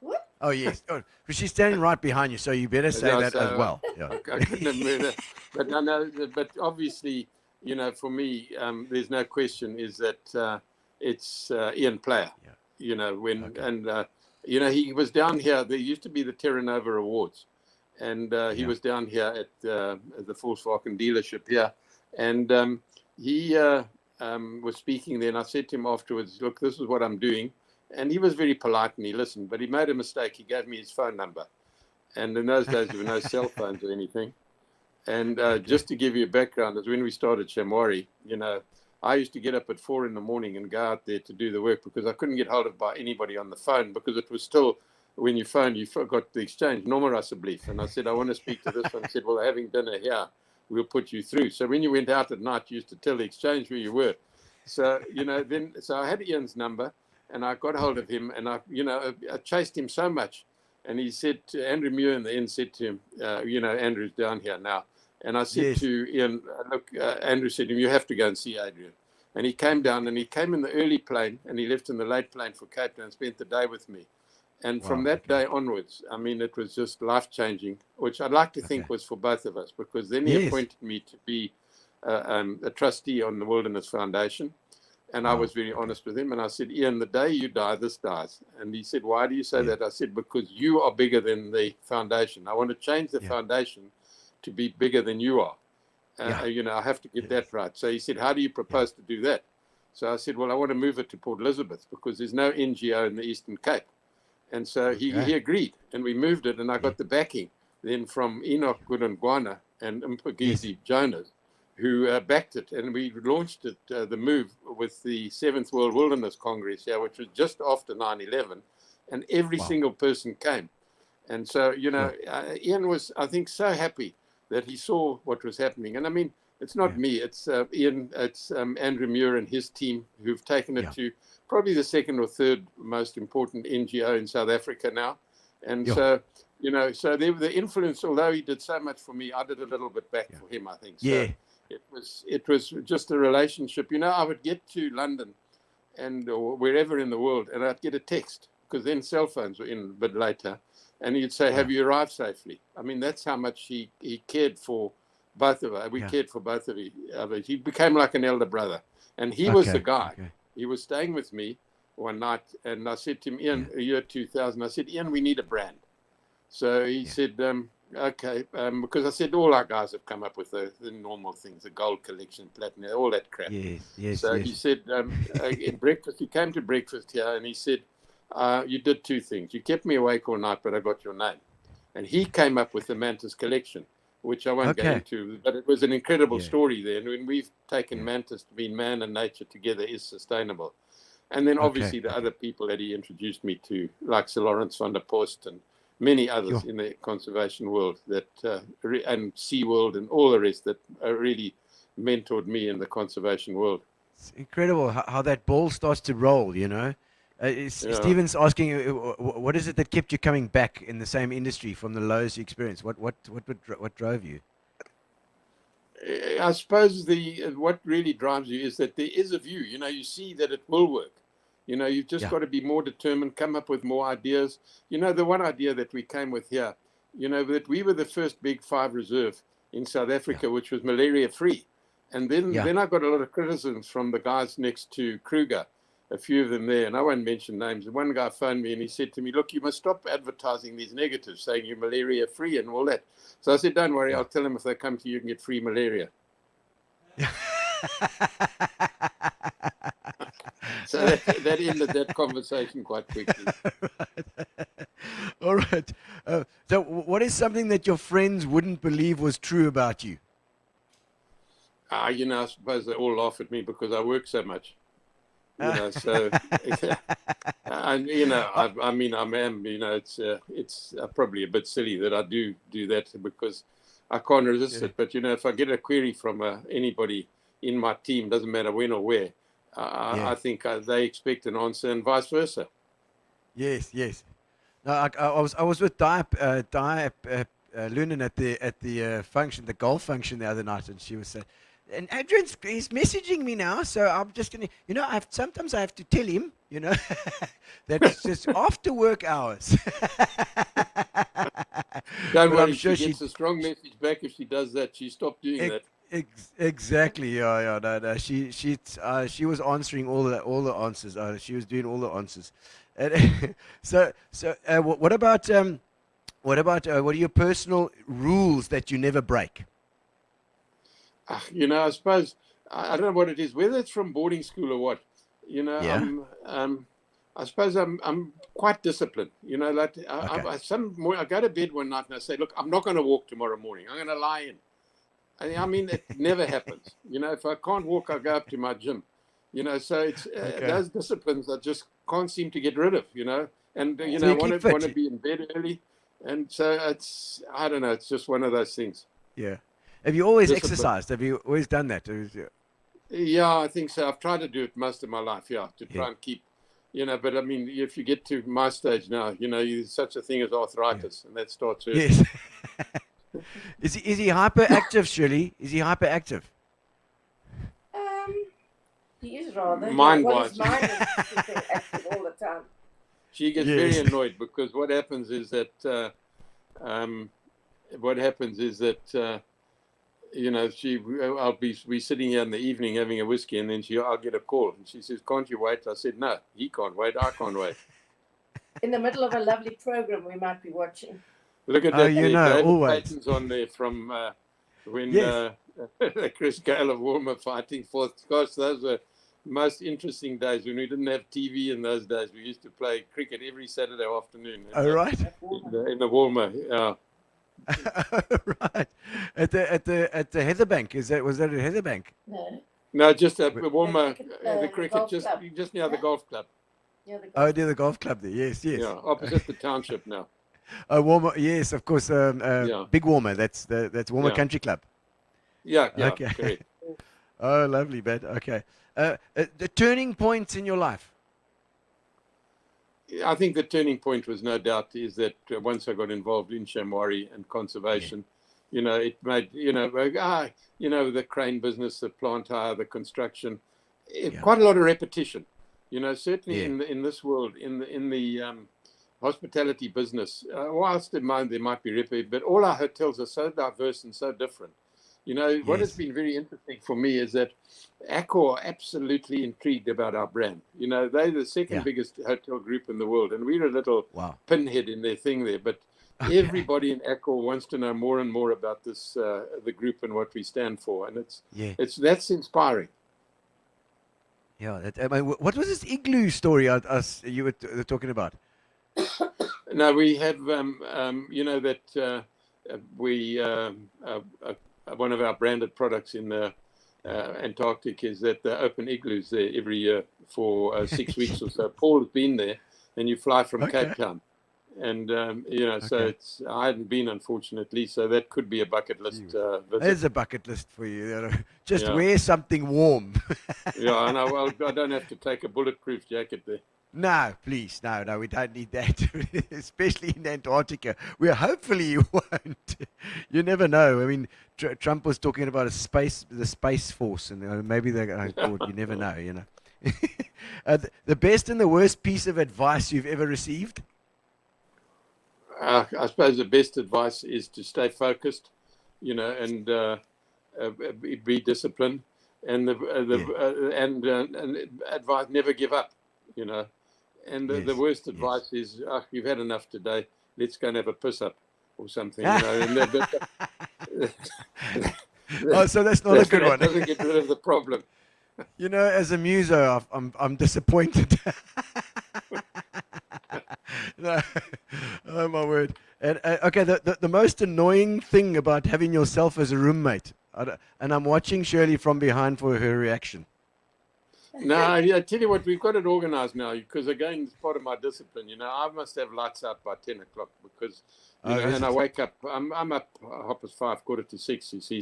What? Oh yes, she's standing right behind you, so you better say that as well. Yeah. I couldn't have moved it, but obviously, for me, there's no question is that it's Ian Player. Yeah. He was down here. There used to be the Terra Nova Awards, and he was down here at the Volkswagen dealership here, and he was speaking there, and I said to him afterwards, "Look, this is what I'm doing." And he was very polite and he listened, but he made a mistake. He gave me his phone number. And in those days, there were no cell phones or anything. And just to give you a background, is when we started Shamwari, I used to get up at 4 a.m. and go out there to do the work because I couldn't get hold of by anybody on the phone because it was still, when you phone, you forgot the exchange, Norma Russell-Belief. And I said, I want to speak to this one. I said, well, having dinner here, we'll put you through. So when you went out at night, you used to tell the exchange where you were. So, so I had Ian's number. And I got hold of him, and I chased him so much. And he said to Andrew Muir in the end, said to him, Andrew's down here now. And I said to Ian, look, Andrew said to him, you have to go and see Adrian. And he came down, and he came in the early plane, and he left in the late plane for Cape Town and spent the day with me. And from that day onwards, I mean, it was just life-changing, which I'd like to think was for both of us, because then he appointed me to be a trustee on the Wilderness Foundation. And I was very honest with him. And I said, Ian, the day you die, this dies. And he said, why do you say that? I said, because you are bigger than the foundation. I want to change the foundation to be bigger than you are. I have to get that right. So he said, how do you propose to do that? So I said, well, I want to move it to Port Elizabeth because there's no NGO in the Eastern Cape. And so he agreed. And we moved it. And I got the backing then from Enoch Gudangwana and Mpagisi Jonas, who backed it, and we launched it, the move, with the 7th World Wilderness Congress here, which was just after 9/11, and every single person came. And so, Ian was, I think, so happy that he saw what was happening. And I mean, it's not me, it's Ian, it's Andrew Muir and his team who've taken it to probably the 2nd or 3rd most important NGO in South Africa now. And so, so the influence, although he did so much for me, I did a little bit back for him, I think. So, it was just a relationship. I would get to London or wherever in the world, and I'd get a text because then cell phones were in a bit later, and he'd say, "Have you arrived safely?" I mean, that's how much he cared for both of us. We cared for both of us. He became like an elder brother, and he was the guy. He was staying with me one night, and I said to him, "Ian, year 2000." I said, "Ian, we need a brand." So he said, okay, because I said all our guys have come up with the normal things, the gold collection, platinum, all that crap. So he said, at breakfast, he came to breakfast here and he said, you did 2 things. You kept me awake all night, but I got your name. And he came up with the Mantis Collection, which I won't go into, but it was an incredible story there. And when we've taken Mantis to mean man and nature together is sustainable. And then obviously the other people that he introduced me to, like Sir Lawrence van der Post and many others in the conservation world that and SeaWorld and all the rest that really mentored me in the conservation world. It's incredible how that ball starts to roll, Stephen's asking, what is it that kept you coming back in the same industry from the lows you experienced? What drove you? I suppose what really drives you is that there is a view. You see that it will work. You've just got to be more determined, come up with more ideas. The one idea that we came with here, that we were the first big 5 reserve in South Africa, which was malaria free. And then I got a lot of criticisms from the guys next to Kruger, a few of them there, and I won't mention names. And one guy phoned me and he said to me, look, you must stop advertising these negatives, saying you're malaria free and all that. So I said, don't worry, I'll tell them if they come to you and get free malaria. So that ended that conversation quite quickly. All right. So what is something that your friends wouldn't believe was true about you? I suppose they all laugh at me because I work so much. So, and I mean, it's probably a bit silly that I do that because I can't resist it. But if I get a query from anybody in my team, doesn't matter when or where, I think they expect an answer, and vice versa. Yes. No, I was with Di Lunan at the function, the golf function the other night, and she was saying. And he's messaging me now, so I'm just gonna, sometimes I have to tell him, that it's just after work hours. Don't worry, she gets a strong message back if she does that. She stopped doing that. Exactly, yeah. No. She was answering all the answers. She was doing all the answers. And what about what are your personal rules that you never break? I suppose I don't know what it is, whether it's from boarding school or what. I suppose I'm quite disciplined. I go to bed one night and I say, look, I'm not going to walk tomorrow morning. I'm going to lie in. I mean, it never happens. If I can't walk, I go up to my gym. So it's those disciplines I just can't seem to get rid of. And I want to be in bed early, and so I don't know. It's just one of those things. Yeah. Have you always exercised? Have you always done that? Yeah, I think so. I've tried to do it most of my life, to try and keep, but I mean, if you get to my stage now, there's such a thing as arthritis, and that starts early. Yes. Is he hyperactive, Shirley? Is he hyperactive? He is rather. Mind-wise. His mind is active all the time. She gets very annoyed because what happens is that, I'll be sitting here in the evening having a whiskey, and then I'll get a call, and she says, "Can't you wait?" I said, "No, he can't wait. I can't wait." In the middle of a lovely program we might be watching. Look at that! David always. Payton's on there from when Chris Gale of Woolmer fighting for. Gosh, those were most interesting days when we didn't have TV in those days. We used to play cricket every Saturday afternoon. Right. In the Woolmer. Right. At the Heatherbank. Was that at Heatherbank? No, just at the Woolmer, the cricket, just near the golf club. Near the golf club there. Yes. Yeah, opposite the township now. Warmer, yes, of course. Big Warmer. That's Warmer Country Club. Yeah. Okay. Correct. Oh, lovely, man. Okay. The turning points in your life. I think the turning point was no doubt is that once I got involved in Shamwari and conservation, it made the crane business, the plant hire, the construction, quite a lot of repetition. Certainly in this world, in the hospitality business, whilst there might be repetition, but all our hotels are so diverse and so different. What has been very interesting for me is that Accor are absolutely intrigued about our brand. They're the second biggest hotel group in the world, and we're a little pinhead in their thing there. But everybody in Accor wants to know more and more about this, the group and what we stand for, and that's inspiring. Yeah. What was this igloo story you were talking about? No, we have, one of our branded products in the Antarctic is that they open igloos there every year for 6 weeks or so. Paul has been there, and you fly from Cape Town. And, so I hadn't been, unfortunately, so that could be a bucket list visit. There's a bucket list for you. Just wear something warm. I know. Well, I don't have to take a bulletproof jacket there. No, please, no, we don't need that, especially in Antarctica, where hopefully you won't. You never know. I mean, Trump was talking about the space force, and maybe I thought you never know. The best and the worst piece of advice you've ever received? I suppose the best advice is to stay focused, and be disciplined, and and advice never give up, And the worst advice is, you've had enough today. Let's go and have a piss up or something. So that's not a good one. Doesn't get rid of the problem. As a muso, I'm disappointed. No. Oh my word! And okay, the most annoying thing about having yourself as a roommate, and I'm watching Shirley from behind for her reaction. No, I tell you what, we've got it organized now because, again, it's part of my discipline. I must have lights out by 10 o'clock because, and I wake up, I'm up 5:30, 5:45, you see,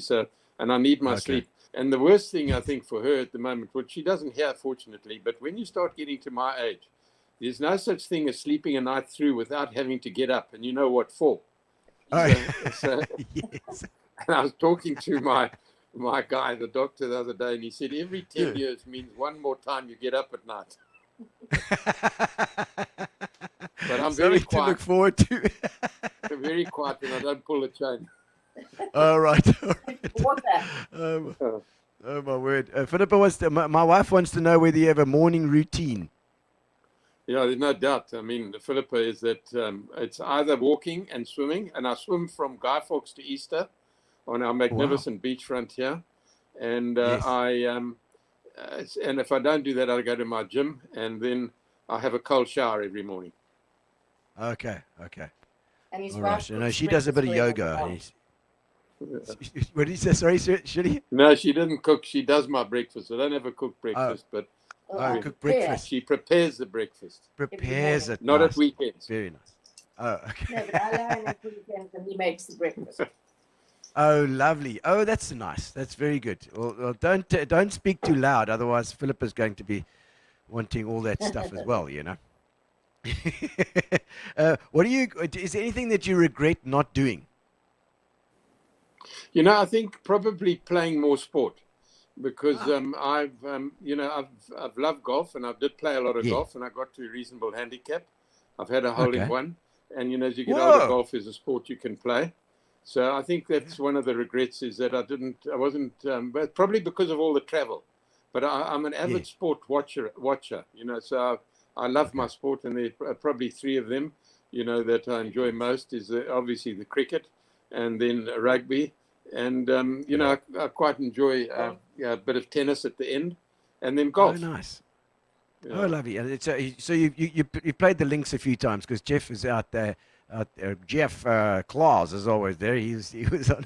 and I need my sleep. And the worst thing, I think, for her at the moment, which she doesn't hear, fortunately, but when you start getting to my age, there's no such thing as sleeping a night through without having to get up, and you know what for. Yes. And I was talking to my guy, the doctor, the other day, and he said every 10 years means one more time you get up at night. But I'm very quiet. To look forward to. I'm very quiet, and I don't pull a chain. All right. Water. Oh my word! Philippa my wife wants to know whether you have a morning routine. Yeah, there's no doubt. I mean, Philippa, is that it's either walking and swimming, and I swim from Guy Fawkes to Easter on our magnificent beachfront here, and and if I don't do that, I go to my gym, and then I have a cold shower every morning. Okay. And his All wife right. She does a bit of yoga. What did you say? Sorry, should he? No, she didn't cook. She does my breakfast. I don't ever cook breakfast, but cook breakfast. She prepares the breakfast. Prepares it. Not at weekends. Very nice. Oh, okay. No, but I learn at weekends and he makes the breakfast. Oh, lovely. Oh, that's nice. That's very good. Well, don't speak too loud, otherwise Philippa's going to be wanting all that stuff as well. Is there anything that you regret not doing? I think probably playing more sport, because I've loved golf, and I did play a lot of golf, and I got to a reasonable handicap. I've had a hole in one, and as you get older, golf is a sport you can play. So I think that's one of the regrets, is that I wasn't, but probably because of all the travel. But I'm an avid sport watcher. So I love my sport, and there are probably three of them, that I enjoy most is obviously the cricket, and then rugby. And, I quite enjoy a bit of tennis at the end, and then golf. Oh, nice. Oh, lovely. And so you played the links a few times, because Jeff is out there. Jeff Claus is always there. He was on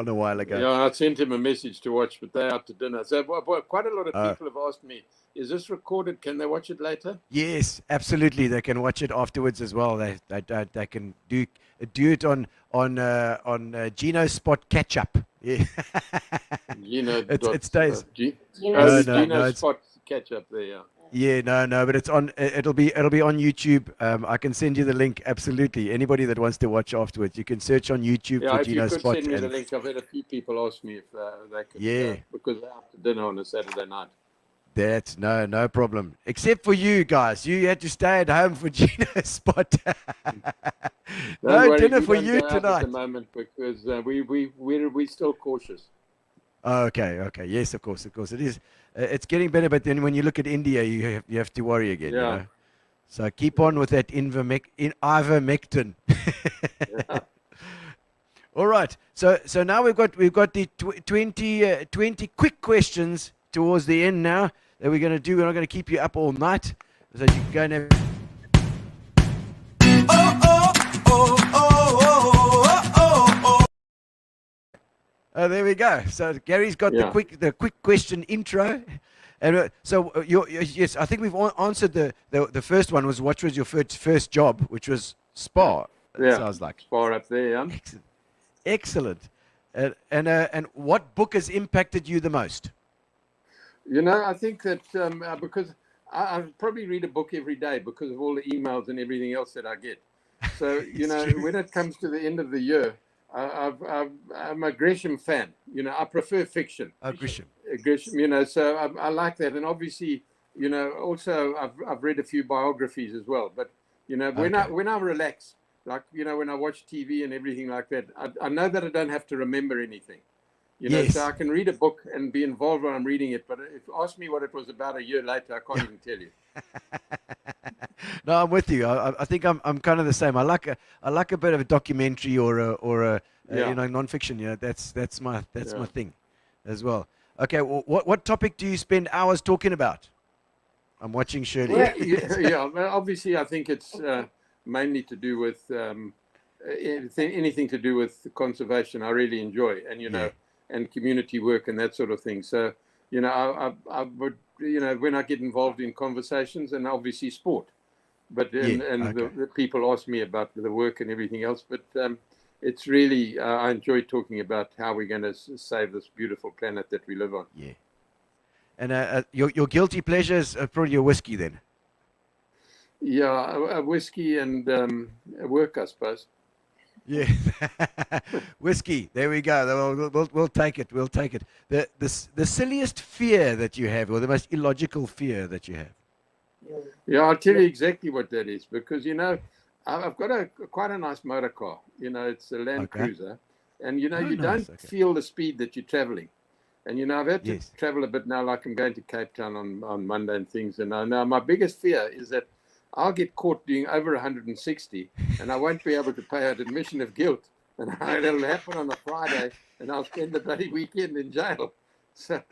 a while ago. Yeah, I sent him a message to watch, but they're out to dinner. So quite a lot of people have asked me, is this recorded? Can they watch it later? Yes, absolutely. They can watch it afterwards as well. They can do it on Gino Spot Catch Up. Yeah. Gino it stays. Gino Spot Catch Up there. Yeah. Yeah, no, but it's on. It'll be on YouTube. I can send you the link. Absolutely, anybody that wants to watch afterwards, you can search on YouTube for Gino Spot. Send me the link. I've had a few people ask me if they could. Because they're out to dinner on a Saturday night. That's no problem. Except for you guys, you had to stay at home for Gino Spot. No dinner for you tonight. At the moment, because we're still cautious. Okay. Yes, of course. It is. It's getting better, but then when you look at India, you have to worry again. Yeah. So keep on with that ivermectin. Yeah. All right. So now we've got the 20 quick questions towards the end now that we're going to do. We're not going to keep you up all night, so you can go and have. Oh, there we go. So Gary's got the quick question intro, and yes, I think we've answered the first one. What was your first job, which was Spa? Yeah, sounds like Spa up there. Yeah. Excellent. And what book has impacted you the most? I think that because I probably read a book every day because of all the emails and everything else that I get. So, when it comes to the end of the year, I'm a Gresham fan. I prefer fiction. Oh, Gresham. Gresham, so I like that. And obviously, also I've read a few biographies as well. But, when I relax, like, when I watch TV and everything like that, I know that I don't have to remember anything. So I can read a book and be involved when I'm reading it. But if you ask me what it was about a year later, I can't even tell you. No, I'm with you. I think I'm kind of the same. I like a bit of a documentary or a nonfiction. That's my thing, as well. Okay, what topic do you spend hours talking about? I'm watching Shirley. Well, obviously, I think it's mainly to do with anything to do with conservation. I really enjoy, and and community work and that sort of thing. So, I would, when I get involved in conversations, and obviously sport, but the people ask me about the work and everything else. But it's really I enjoy talking about how we're going to save this beautiful planet that we live on. Yeah. And your guilty pleasures are probably your whiskey then. Yeah, a whiskey and work, I suppose. Yeah, whiskey. There we go. We'll take it. We'll take it. The silliest fear that you have, or the most illogical fear that you have. Yeah, I'll tell you exactly what that is, because I've got quite a nice motor car. It's a Land Cruiser, and you don't feel the speed that you're traveling. And I've had to travel a bit now, like I'm going to Cape Town on Monday and things. And now my biggest fear is that I'll get caught doing over 160 and I won't be able to pay an admission of guilt. And it'll happen on a Friday and I'll spend the bloody weekend in jail. So,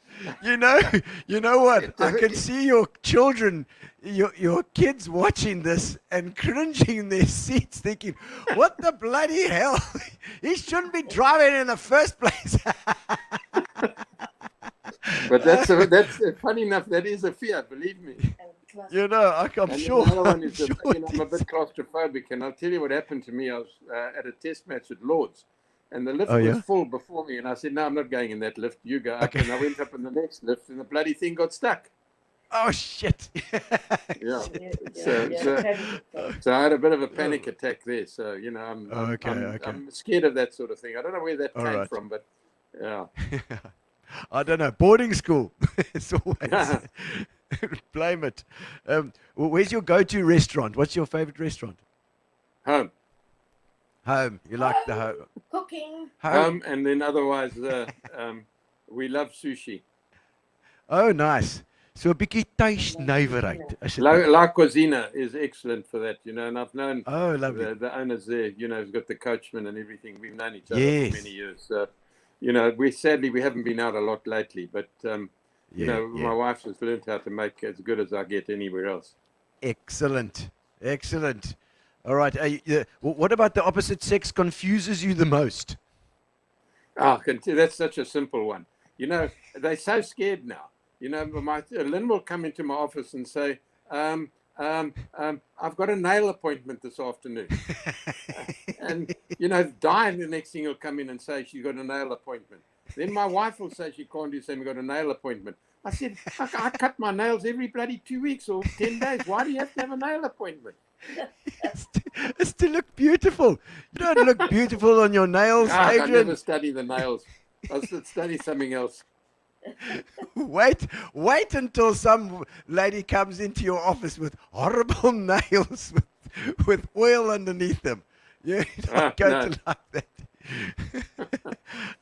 you know what? I can see your children, your kids watching this and cringing in their seats thinking, what the bloody hell? He shouldn't be driving in the first place. But that's funny enough. That is a fear, believe me. I'm sure. The other one is I'm a bit claustrophobic, and I'll tell you what happened to me. I was at a test match at Lord's, and the lift was full before me, and I said, "No, I'm not going in that lift. You go up." And I went up in the next lift, and the bloody thing got stuck. Oh shit! Yeah. So I had a bit of a panic attack there. So I'm scared of that sort of thing. I don't know where that came from, but yeah. I don't know. Boarding school. It's always blame it. Where's your go-to restaurant? What's your favorite restaurant? Home. Home. You like the home? Cooking. Home, and then otherwise, we love sushi. Oh, nice. So 'n bietjie tuisnywerheid. La Cuisine is excellent for that, and I've known lovely. the owners there, he's got the coachman and everything. We've known each other for many years. So, we haven't been out a lot lately, but, my wife has learned how to make as good as I get anywhere else. Excellent. All right. What about the opposite sex confuses you the most? That's such a simple one. They're so scared now. Lynn will come into my office and say, I've got a nail appointment this afternoon. And, Di, the next thing, will come in and say she's got a nail appointment. Then my wife will say she can't do something, we've got a nail appointment. I said, I cut my nails every bloody 2 weeks or 10 days. Why do you have to have a nail appointment? It's to look beautiful. You don't look beautiful on your nails, Adrian. I never study the nails. I should study something else. Wait until some lady comes into your office with horrible nails with oil underneath them. You're not going to like that.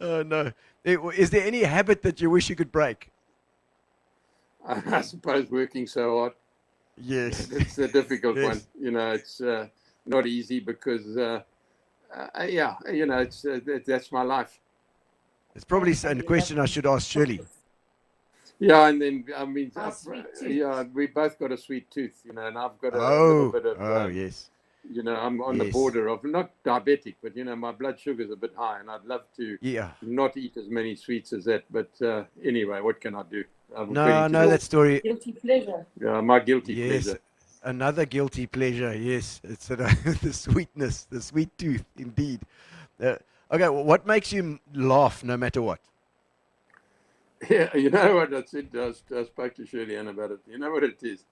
Oh no! Is there any habit that you wish you could break? I suppose working so hard. Yes, it's a difficult one. It's not easy because that's my life. It's probably a question I should ask Shirley. Yeah, and then we both got a sweet tooth, and I've got a little bit of. Yes. I'm on the border of not diabetic, but my blood sugar's a bit high, and I'd love to not eat as many sweets as that. But anyway, what can I do? No, that story. Guilty pleasure. Yeah, my guilty pleasure. Another guilty pleasure. Yes, it's the sweetness, the sweet tooth, indeed. Okay, what makes you laugh no matter what? Yeah, you know what I said? I spoke to Shirley Ann about it. You know what it is?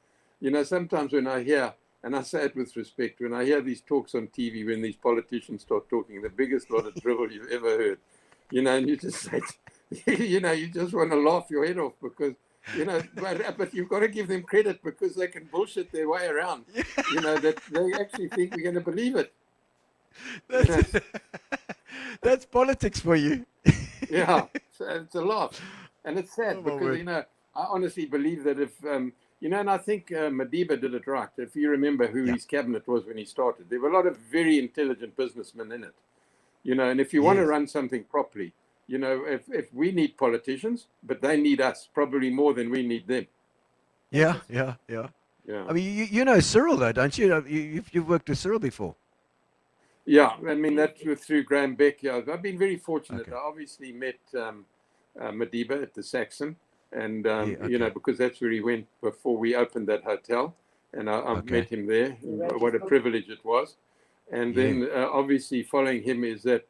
sometimes when I hear, and I say it with respect, when I hear these talks on TV, when these politicians start talking, the biggest lot of drivel you've ever heard, and you just say, you just want to laugh your head off because, but you've got to give them credit because they can bullshit their way around, that they actually think we're going to believe it. That's politics for you. Yeah, so it's a laugh. And it's sad because, I honestly believe that if, and I think Madiba did it right. If you remember who his cabinet was when he started, there were a lot of very intelligent businessmen in it. And if you want to run something properly, if we need politicians, but they need us probably more than we need them. Yeah. I mean, you know Cyril though, don't you? You've worked with Cyril before. Yeah, I mean, that was through Graham Beck. Yeah, I've been very fortunate. I obviously met Madiba at the Saxon, and, because that's where he went before we opened that hotel. And I met him there. What a privilege it was. And then, obviously, following him is that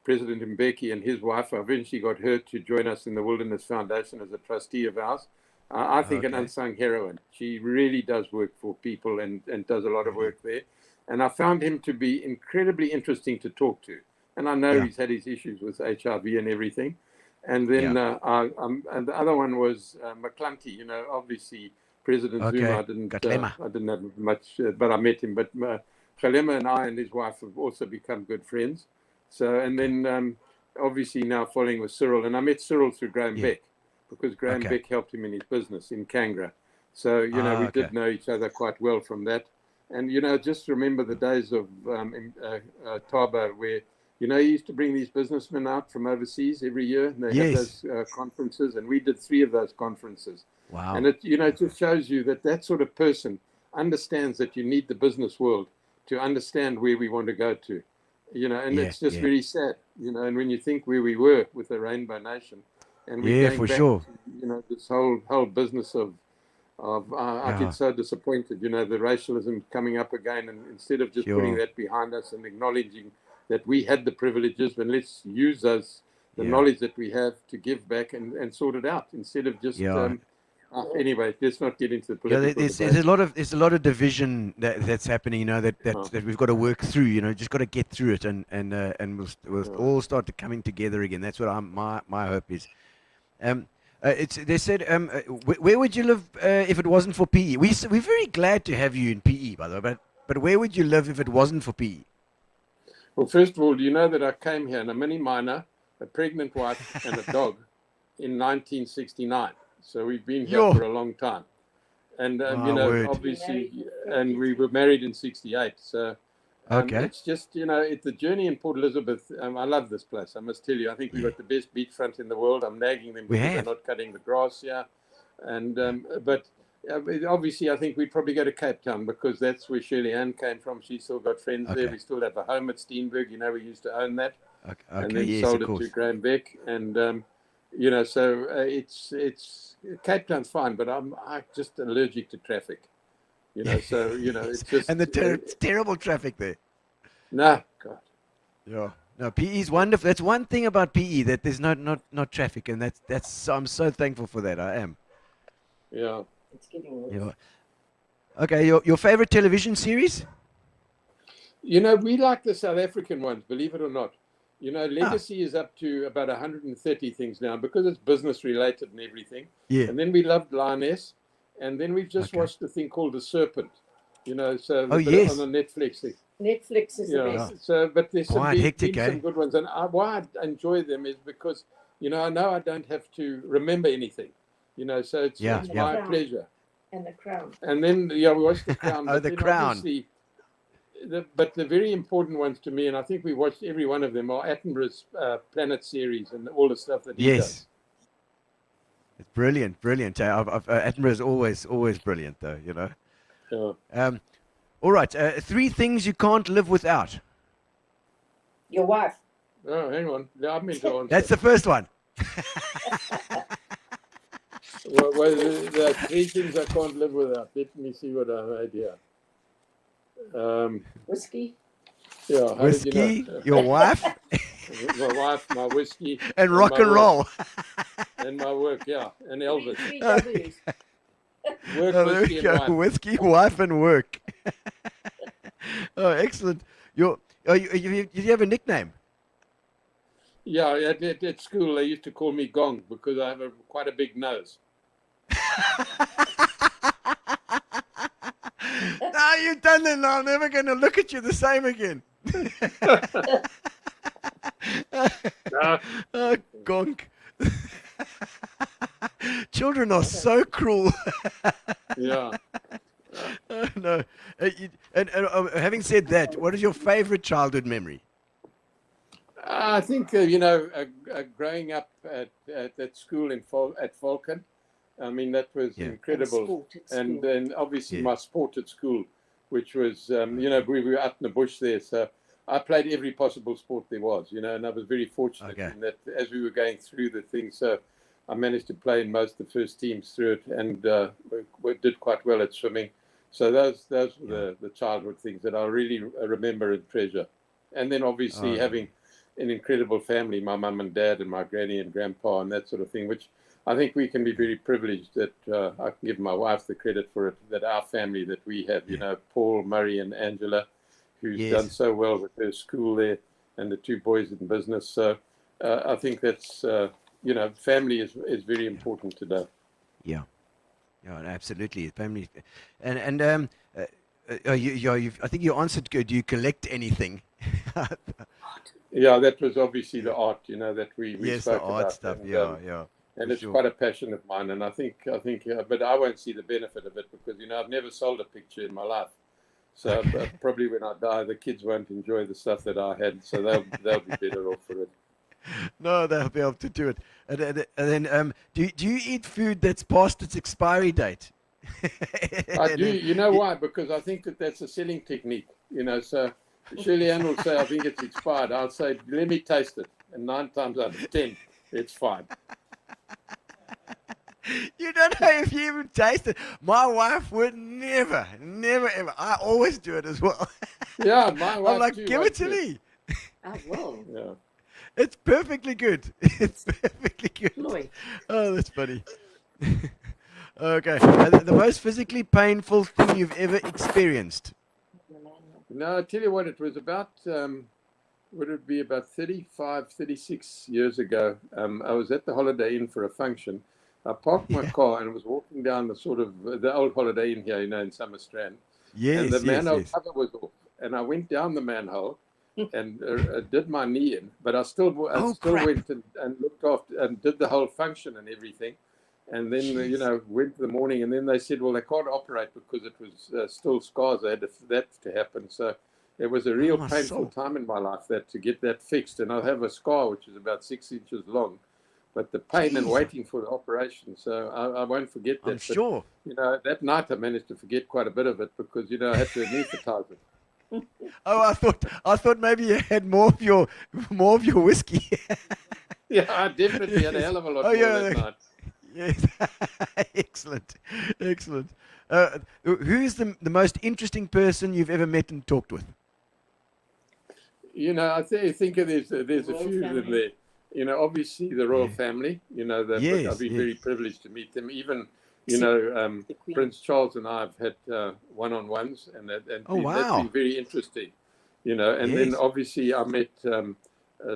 President Mbeki and his wife eventually got her to join us in the Wilderness Foundation as a trustee of ours. I think an unsung heroine. She really does work for people and does a lot of work there. And I found him to be incredibly interesting to talk to. And I know he's had his issues with HIV and everything. And then and the other one was McClunty. Obviously President Zuma, I didn't have much, but I met him. But Kgalema and I and his wife have also become good friends. So, and then obviously now following with Cyril. And I met Cyril through Graham Beck because Graham Beck helped him in his business in Kangra. So, we did know each other quite well from that. And, just remember the days of Taba where, he used to bring these businessmen out from overseas every year. And they had those conferences, and we did 3 of those conferences. Wow. And it, it just shows you that sort of person understands that you need the business world to understand where we want to go to, and it's just very sad, and when you think where we were with the Rainbow Nation, and we're going back to, this whole business of I get so disappointed, the racialism coming up again, and instead of just putting that behind us and acknowledging that we had the privileges, but let's use the knowledge that we have to give back and sort it out instead of just anyway, let's not get into the political there's a lot of division that's happening, that we've got to work through, just got to get through it, and we'll all start to coming together again. That's what my hope is. They said, where would you live if it wasn't for PE? We're very glad to have you in PE, by the way, but where would you live if it wasn't for PE? Well, first of all, do you know that I came here in a mini miner, a pregnant wife, and a dog in 1969? So we've been here for a long time. And, obviously, and we were married in 68. So it's just, it's the journey in Port Elizabeth. I love this place, I must tell you. I think we've got the best beachfront in the world. I'm nagging them because they're not cutting the grass here. And, but obviously, I think we'd probably go to Cape Town because that's where Shirley Ann came from. She's still got friends there. We still have a home at Steenberg. We used to own that. And then sold it to Graham Beck. And, so it's Cape Town's fine, but I'm just allergic to traffic. So it's just and it's terrible traffic there. No, God. Yeah. No, PE is wonderful. That's one thing about PE, that there's not traffic, and that's I'm so thankful for that. I am. Yeah. It's getting worse. Yeah. Okay, your favorite television series? We like the South African ones, believe it or not. Legacy is up to about 130 things now because it's business related and everything. Yeah. And then we loved Lioness, and then we've just watched a thing called The Serpent. On the Netflix thing. Netflix is the best. So, but there's hectic, some good ones, and why I enjoy them is because I know I don't have to remember anything. So it's my pleasure. And The Crown. And then we watched The Crown. The Crown. But the very important ones to me, and I think we watched every one of them, are Attenborough's Planet series and all the stuff that he does. It's brilliant. Attenborough is always brilliant, though. Yeah. All right. 3 things you can't live without. Your wife. Oh, hang on. I meant to answer. That's the first one. Well, there are 3 things I can't live without. Let me see what I had here. Whiskey. Yeah. Whiskey. Your wife. My wife, my whiskey. And rock and roll. And my work, and Elvis. 3 W's. Work, Oh, there whiskey, we and go. wine. Whiskey, wife, and work. Oh, excellent. Did you have a nickname? Yeah, at school they used to call me Gong because I have quite a big nose. No, you've done that. No, I'm never going to look at you the same again. Oh, gonk. Children are so cruel. Yeah. No. Having said that, what is your favorite childhood memory? I think, growing up at school at Falcon, I mean, that was incredible. sport at And school. then obviously my sport at school, which was, we were out in the bush there. So I played every possible sport there was, and I was very fortunate in that as we were going through the thing. So I managed to play in most of the first teams through it and we did quite well at swimming. So those were the childhood things that I really remember and treasure. And then obviously having an incredible family, my mum and dad and my granny and grandpa and that sort of thing, which I think we can be very privileged that I can give my wife the credit for it, that our family that we have, Paul, Murray and Angela, who's done so well with her school there and the two boys in business. So I think that's, family is very important today. Yeah, absolutely. Family, and I think you answered good. Do you collect anything? Yeah, that was obviously the art, that we spoke the art about. stuff. And, and it's quite a passion of mine, and I think, but I won't see the benefit of it because I've never sold a picture in my life. So probably when I die, the kids won't enjoy the stuff that I had, so they'll be better off for it. No, they'll be able to do it. And then, do you eat food that's past its expiry date? I do. You know why? Because I think that's a selling technique. So Shirley Ann will say, I think it's expired. I'll say, let me taste it. And 9 times out of 10, it's fine. You don't know if you even taste it. My wife would never, ever. I always do it as well. Yeah, my wife I'm like, too, give it to me. Oh, whoa. Yeah. It's perfectly good. It's perfectly good. Lloyd. Oh, that's funny. Okay. The most physically painful thing you've ever experienced? No, I tell you what, it was about, would it be about 35, 36 years ago. I was at the Holiday Inn for a function. I parked my car and was walking down the old Holiday Inn here, in Summerstrand. Yes, and the manhole yes. cover was off. And I went down the manhole and did my knee in, but I still went and looked after and did the whole function and everything. And then, went the morning and then they said, well, they can't operate because it was still scars. They had that to happen. So it was a real painful time in my life to get that fixed. And I have a scar, which is about 6 inches long. But the pain and waiting for the operation, so I won't forget that. I'm sure. That night I managed to forget quite a bit of it because I had to anesthetize it. Oh, I thought maybe you had more of your whiskey. Yeah, I definitely had a hell of a lot more that night. Yes, excellent. Who's the most interesting person you've ever met and talked with? I think there's a few of them there. Obviously the royal family. I've been very privileged to meet them. Even Prince Charles and I have had one-on-ones, and that's been very interesting. And then obviously I met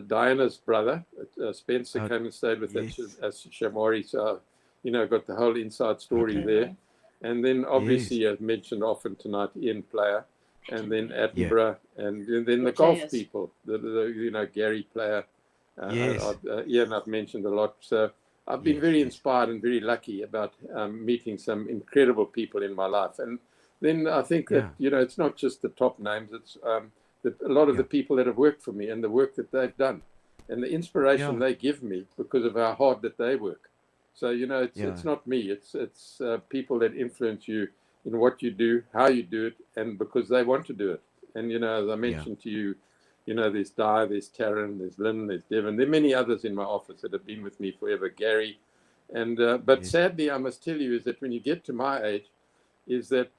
Diana's brother, Spencer, came and stayed with us at Shamwari. So, got the whole inside story there. And then obviously, as mentioned often tonight, Ian Player, and then Attenborough, and then the golf people, the Gary Player. Ian, I've mentioned a lot. So I've been very inspired and very lucky about meeting some incredible people in my life. And then I think that, it's not just the top names, it's a lot of the people that have worked for me and the work that they've done and the inspiration they give me because of how hard that they work. So, it's not me, it's people that influence you in what you do, how you do it, and because they want to do it. And, as I mentioned to you, there's Di, there's Taryn, there's Lynn, there's Devon. There are many others in my office that have been with me forever, Gary. And but sadly, I must tell you, is that when you get to my age, is that,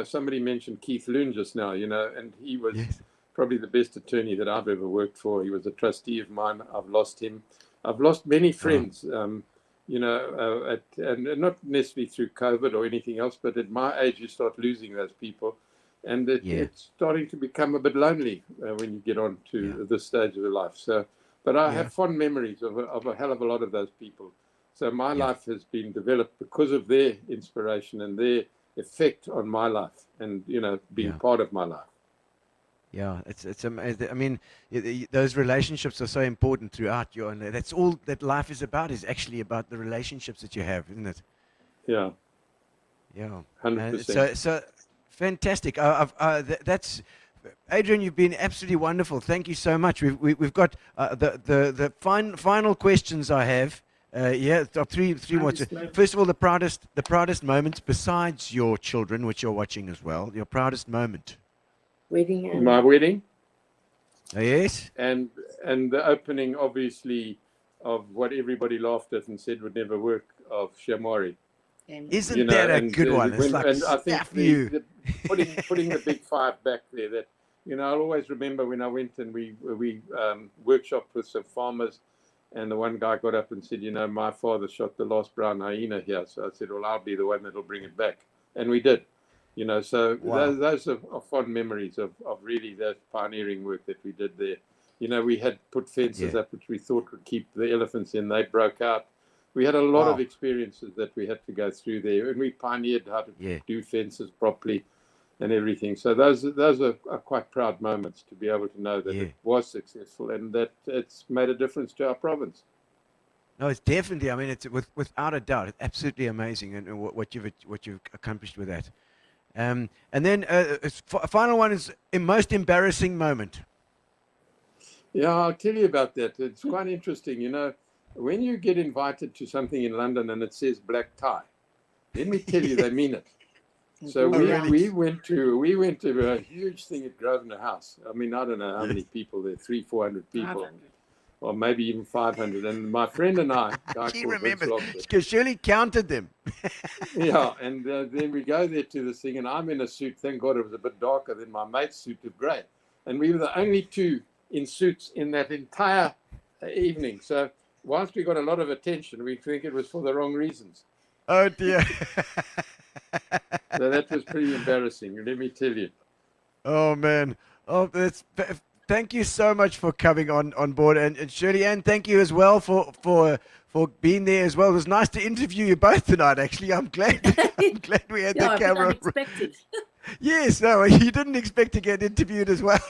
somebody mentioned Keith Loon just now, and he was probably the best attorney that I've ever worked for. He was a trustee of mine. I've lost him. I've lost many friends, and not necessarily through COVID or anything else, but at my age, you start losing those people. And it's starting to become a bit lonely when you get on to this stage of your life. So, but I have fond memories of a hell of a lot of those people. So my life has been developed because of their inspiration and their effect on my life, and being part of my life. Yeah, it's amazing. I mean, those relationships are so important throughout your. And that's all that life is about. Is actually about the relationships that you have, isn't it? Yeah. Yeah. 100%. So fantastic. That's Adrian. You've been absolutely wonderful. Thank you so much. We've got the final questions I have. Three more. First of all, the proudest moments besides your children, which you're watching as well. Your proudest moment. Wedding. My wedding. Yes. And the opening, obviously, of what everybody laughed at and said would never work, of Shamwari. Isn't that a good one? It's like, and I think putting the big five back there, that I'll always remember when I went and we workshopped with some farmers, and the one guy got up and said, my father shot the last brown hyena here. So I said, well, I'll be the one that'll bring it back. And we did. So those are fond memories of really that pioneering work that we did there. We had put fences up which we thought would keep the elephants in. They broke out. We had a lot of experiences that we had to go through there, and we pioneered how to do fences properly and everything. So those are quite proud moments to be able to know that it was successful and that it's made a difference to our province. No, it's definitely. I mean, it's without a doubt, it's absolutely amazing, and what you've accomplished with that. And then final one is a most embarrassing moment. Yeah, I'll tell you about that. It's quite interesting. When you get invited to something in London and it says black tie, let me tell you, they mean it. So we went to a huge thing at Grosvenor House. I mean, I don't know how many people there, 300-400 people. Or maybe even 500. And my friend and I, he remembers, because Shirley counted them. Yeah, and then we go there to this thing, and I'm in a suit. Thank God it was a bit darker than my mate's suit of grey. And we were the only two in suits in that entire evening. So whilst we got a lot of attention, we think it was for the wrong reasons. Oh, dear. So that was pretty embarrassing, let me tell you. Oh, man. Oh, thank you so much for coming on board, and Shirley Ann, thank you as well for being there as well. It was nice to interview you both tonight. Actually, I'm glad we had the camera. Unexpected. Yes, no, you didn't expect to get interviewed as well,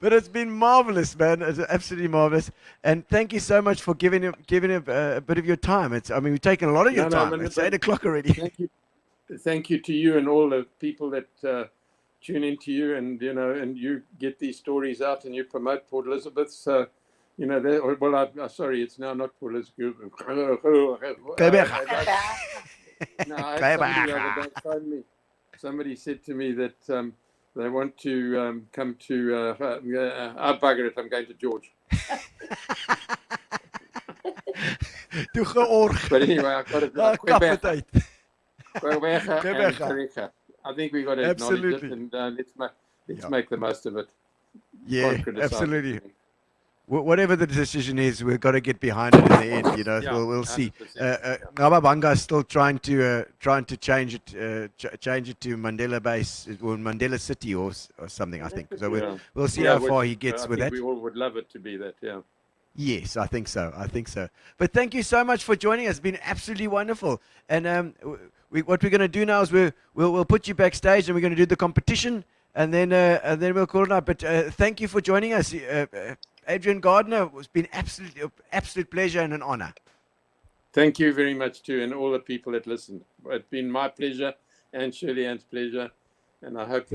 but it's been marvelous, man. It's absolutely marvelous, and thank you so much for giving a bit of your time. We've taken a lot of your time. It's 8 o'clock already. Thank you to you and all the people that tune into you, and and you get these stories out and you promote Port Elizabeth. So sorry, it's now not Port Elizabeth. Somebody said to me that they want to come to. I'll bugger it. I'm going to George. But anyway, I've got it. I think we got to acknowledge it, and let's make the most of it. Yeah, absolutely. Whatever the decision is, we've got to get behind it in the end. We'll see. Ngababanga is still trying to change it to Mandela Base or Mandela City or something. I think so. We'll see how far he gets with that. We all would love it to be that. Yeah. Yes, I think so. But thank you so much for joining us. It's been absolutely wonderful. And what we're going to do now is we'll put you backstage, and we're going to do the competition, and then we'll call it up. But thank you for joining us, Adrian Gardiner. It's been absolute pleasure and an honor. Thank you very much too, and all the people that listened. It's been my pleasure and Shirley Ann's pleasure, and I hope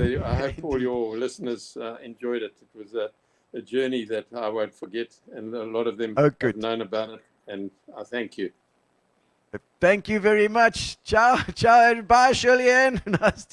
all your listeners enjoyed it. It was a journey that I won't forget, and a lot of them have known about it, and I thank you. Thank you very much. Ciao. Bye, Shirley Ann. Nice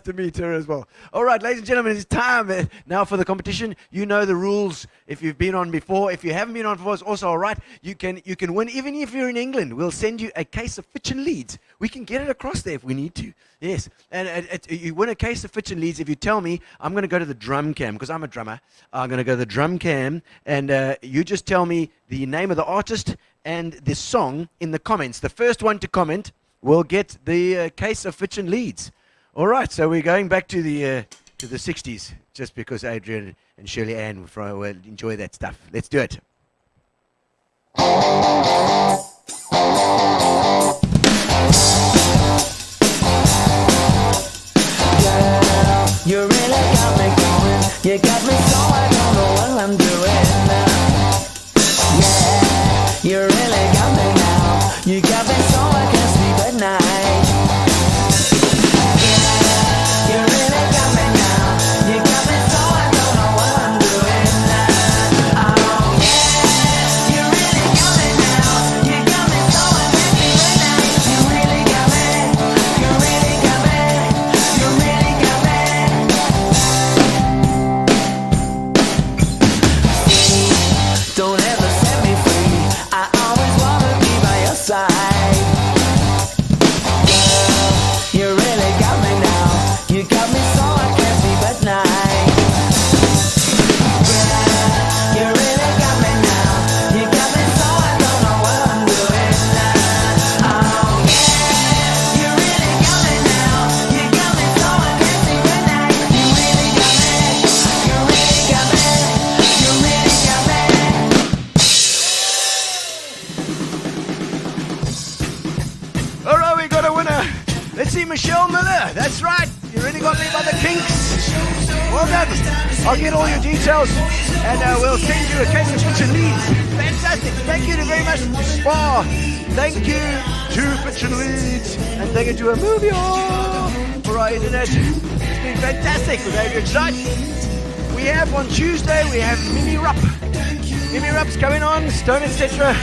to meet her as well. All right, ladies and gentlemen, it's time now for the competition. You know the rules if you've been on before. If you haven't been on before, it's also all right. You can win even if you're in England. We'll send you a case of Fitch and Leeds. We can get it across there if we need to. Yes, and you win a case of Fitch and Leeds if you tell me I'm going to go to the drum cam, because I'm a drummer. I'm going to go to the drum cam, and you just tell me the name of the artist and the song in the comments. The first one to comment will get the case of Fitch and Leeds. All right, so we're going back to the 60s, just because Adrian and Shirley Ann will enjoy that stuff. Let's do it. You really got me going. You got me so I don't know what I'm doing now. Yeah, you really got me now. You got me so I can't sleep at night. Yeah, you really got me now. You got me so I don't know what I'm doing now. Oh yeah, you really got me now. You got me so I can't sleep at night. You really got me. You really got me. You really got me. Don't ever set me free. I always wanna be by your side. Girl, you really got me now. You got me so I can't sleep at night. Girl, you really got me now. You got me so I don't know what I'm doing now. Oh yeah, you really got me now. You got me so I can't sleep at night. You really got me. You really got me. You really got me. All right, we got a winner. Let's see, Michelle Miller. That's right. You really got me by the kinks. Well done. I'll get all your details, and we'll send you a case of Fitch and Leeds. Fantastic. Thank you very much to Spa. Thank you to Fitch and Leeds, and thank you to Amuvio for our internet. It's been fantastic with Adrian tonight. We have on Tuesday, we have Mimi Rupp. Mimi Rupp's coming on, Stone etc.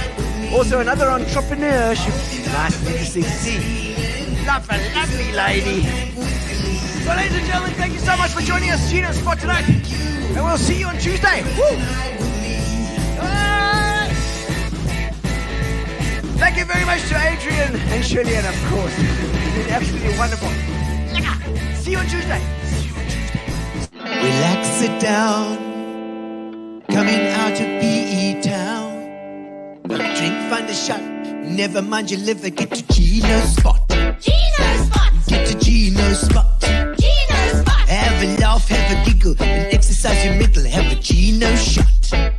Also another entrepreneur. She's nice and interesting to see. Lovely lady. So ladies and gentlemen, thank you so much for joining us, Gino Spot tonight. And we'll see you on Tuesday. Woo! Thank you very much to Adrian and Shirley, and of course, it's been absolutely wonderful. See you on Tuesday. Relax, sit down. Coming out of PE town. Drink, find a shot. Never mind your liver. Get to Gino Spot. Gino Spot! Get to Gino Spot. Gino Spot! Have a laugh, have a giggle, and exercise your middle. Have a Gino shot.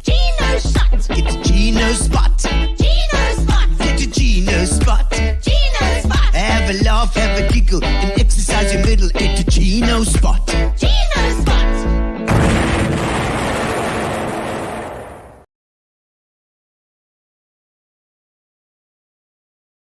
Gino Shot! Get to Gino Spot. Gino Spot! Get to Gino Spot. Gino Spot! Have a laugh, have a giggle, and exercise your middle. Get to Gino Spot.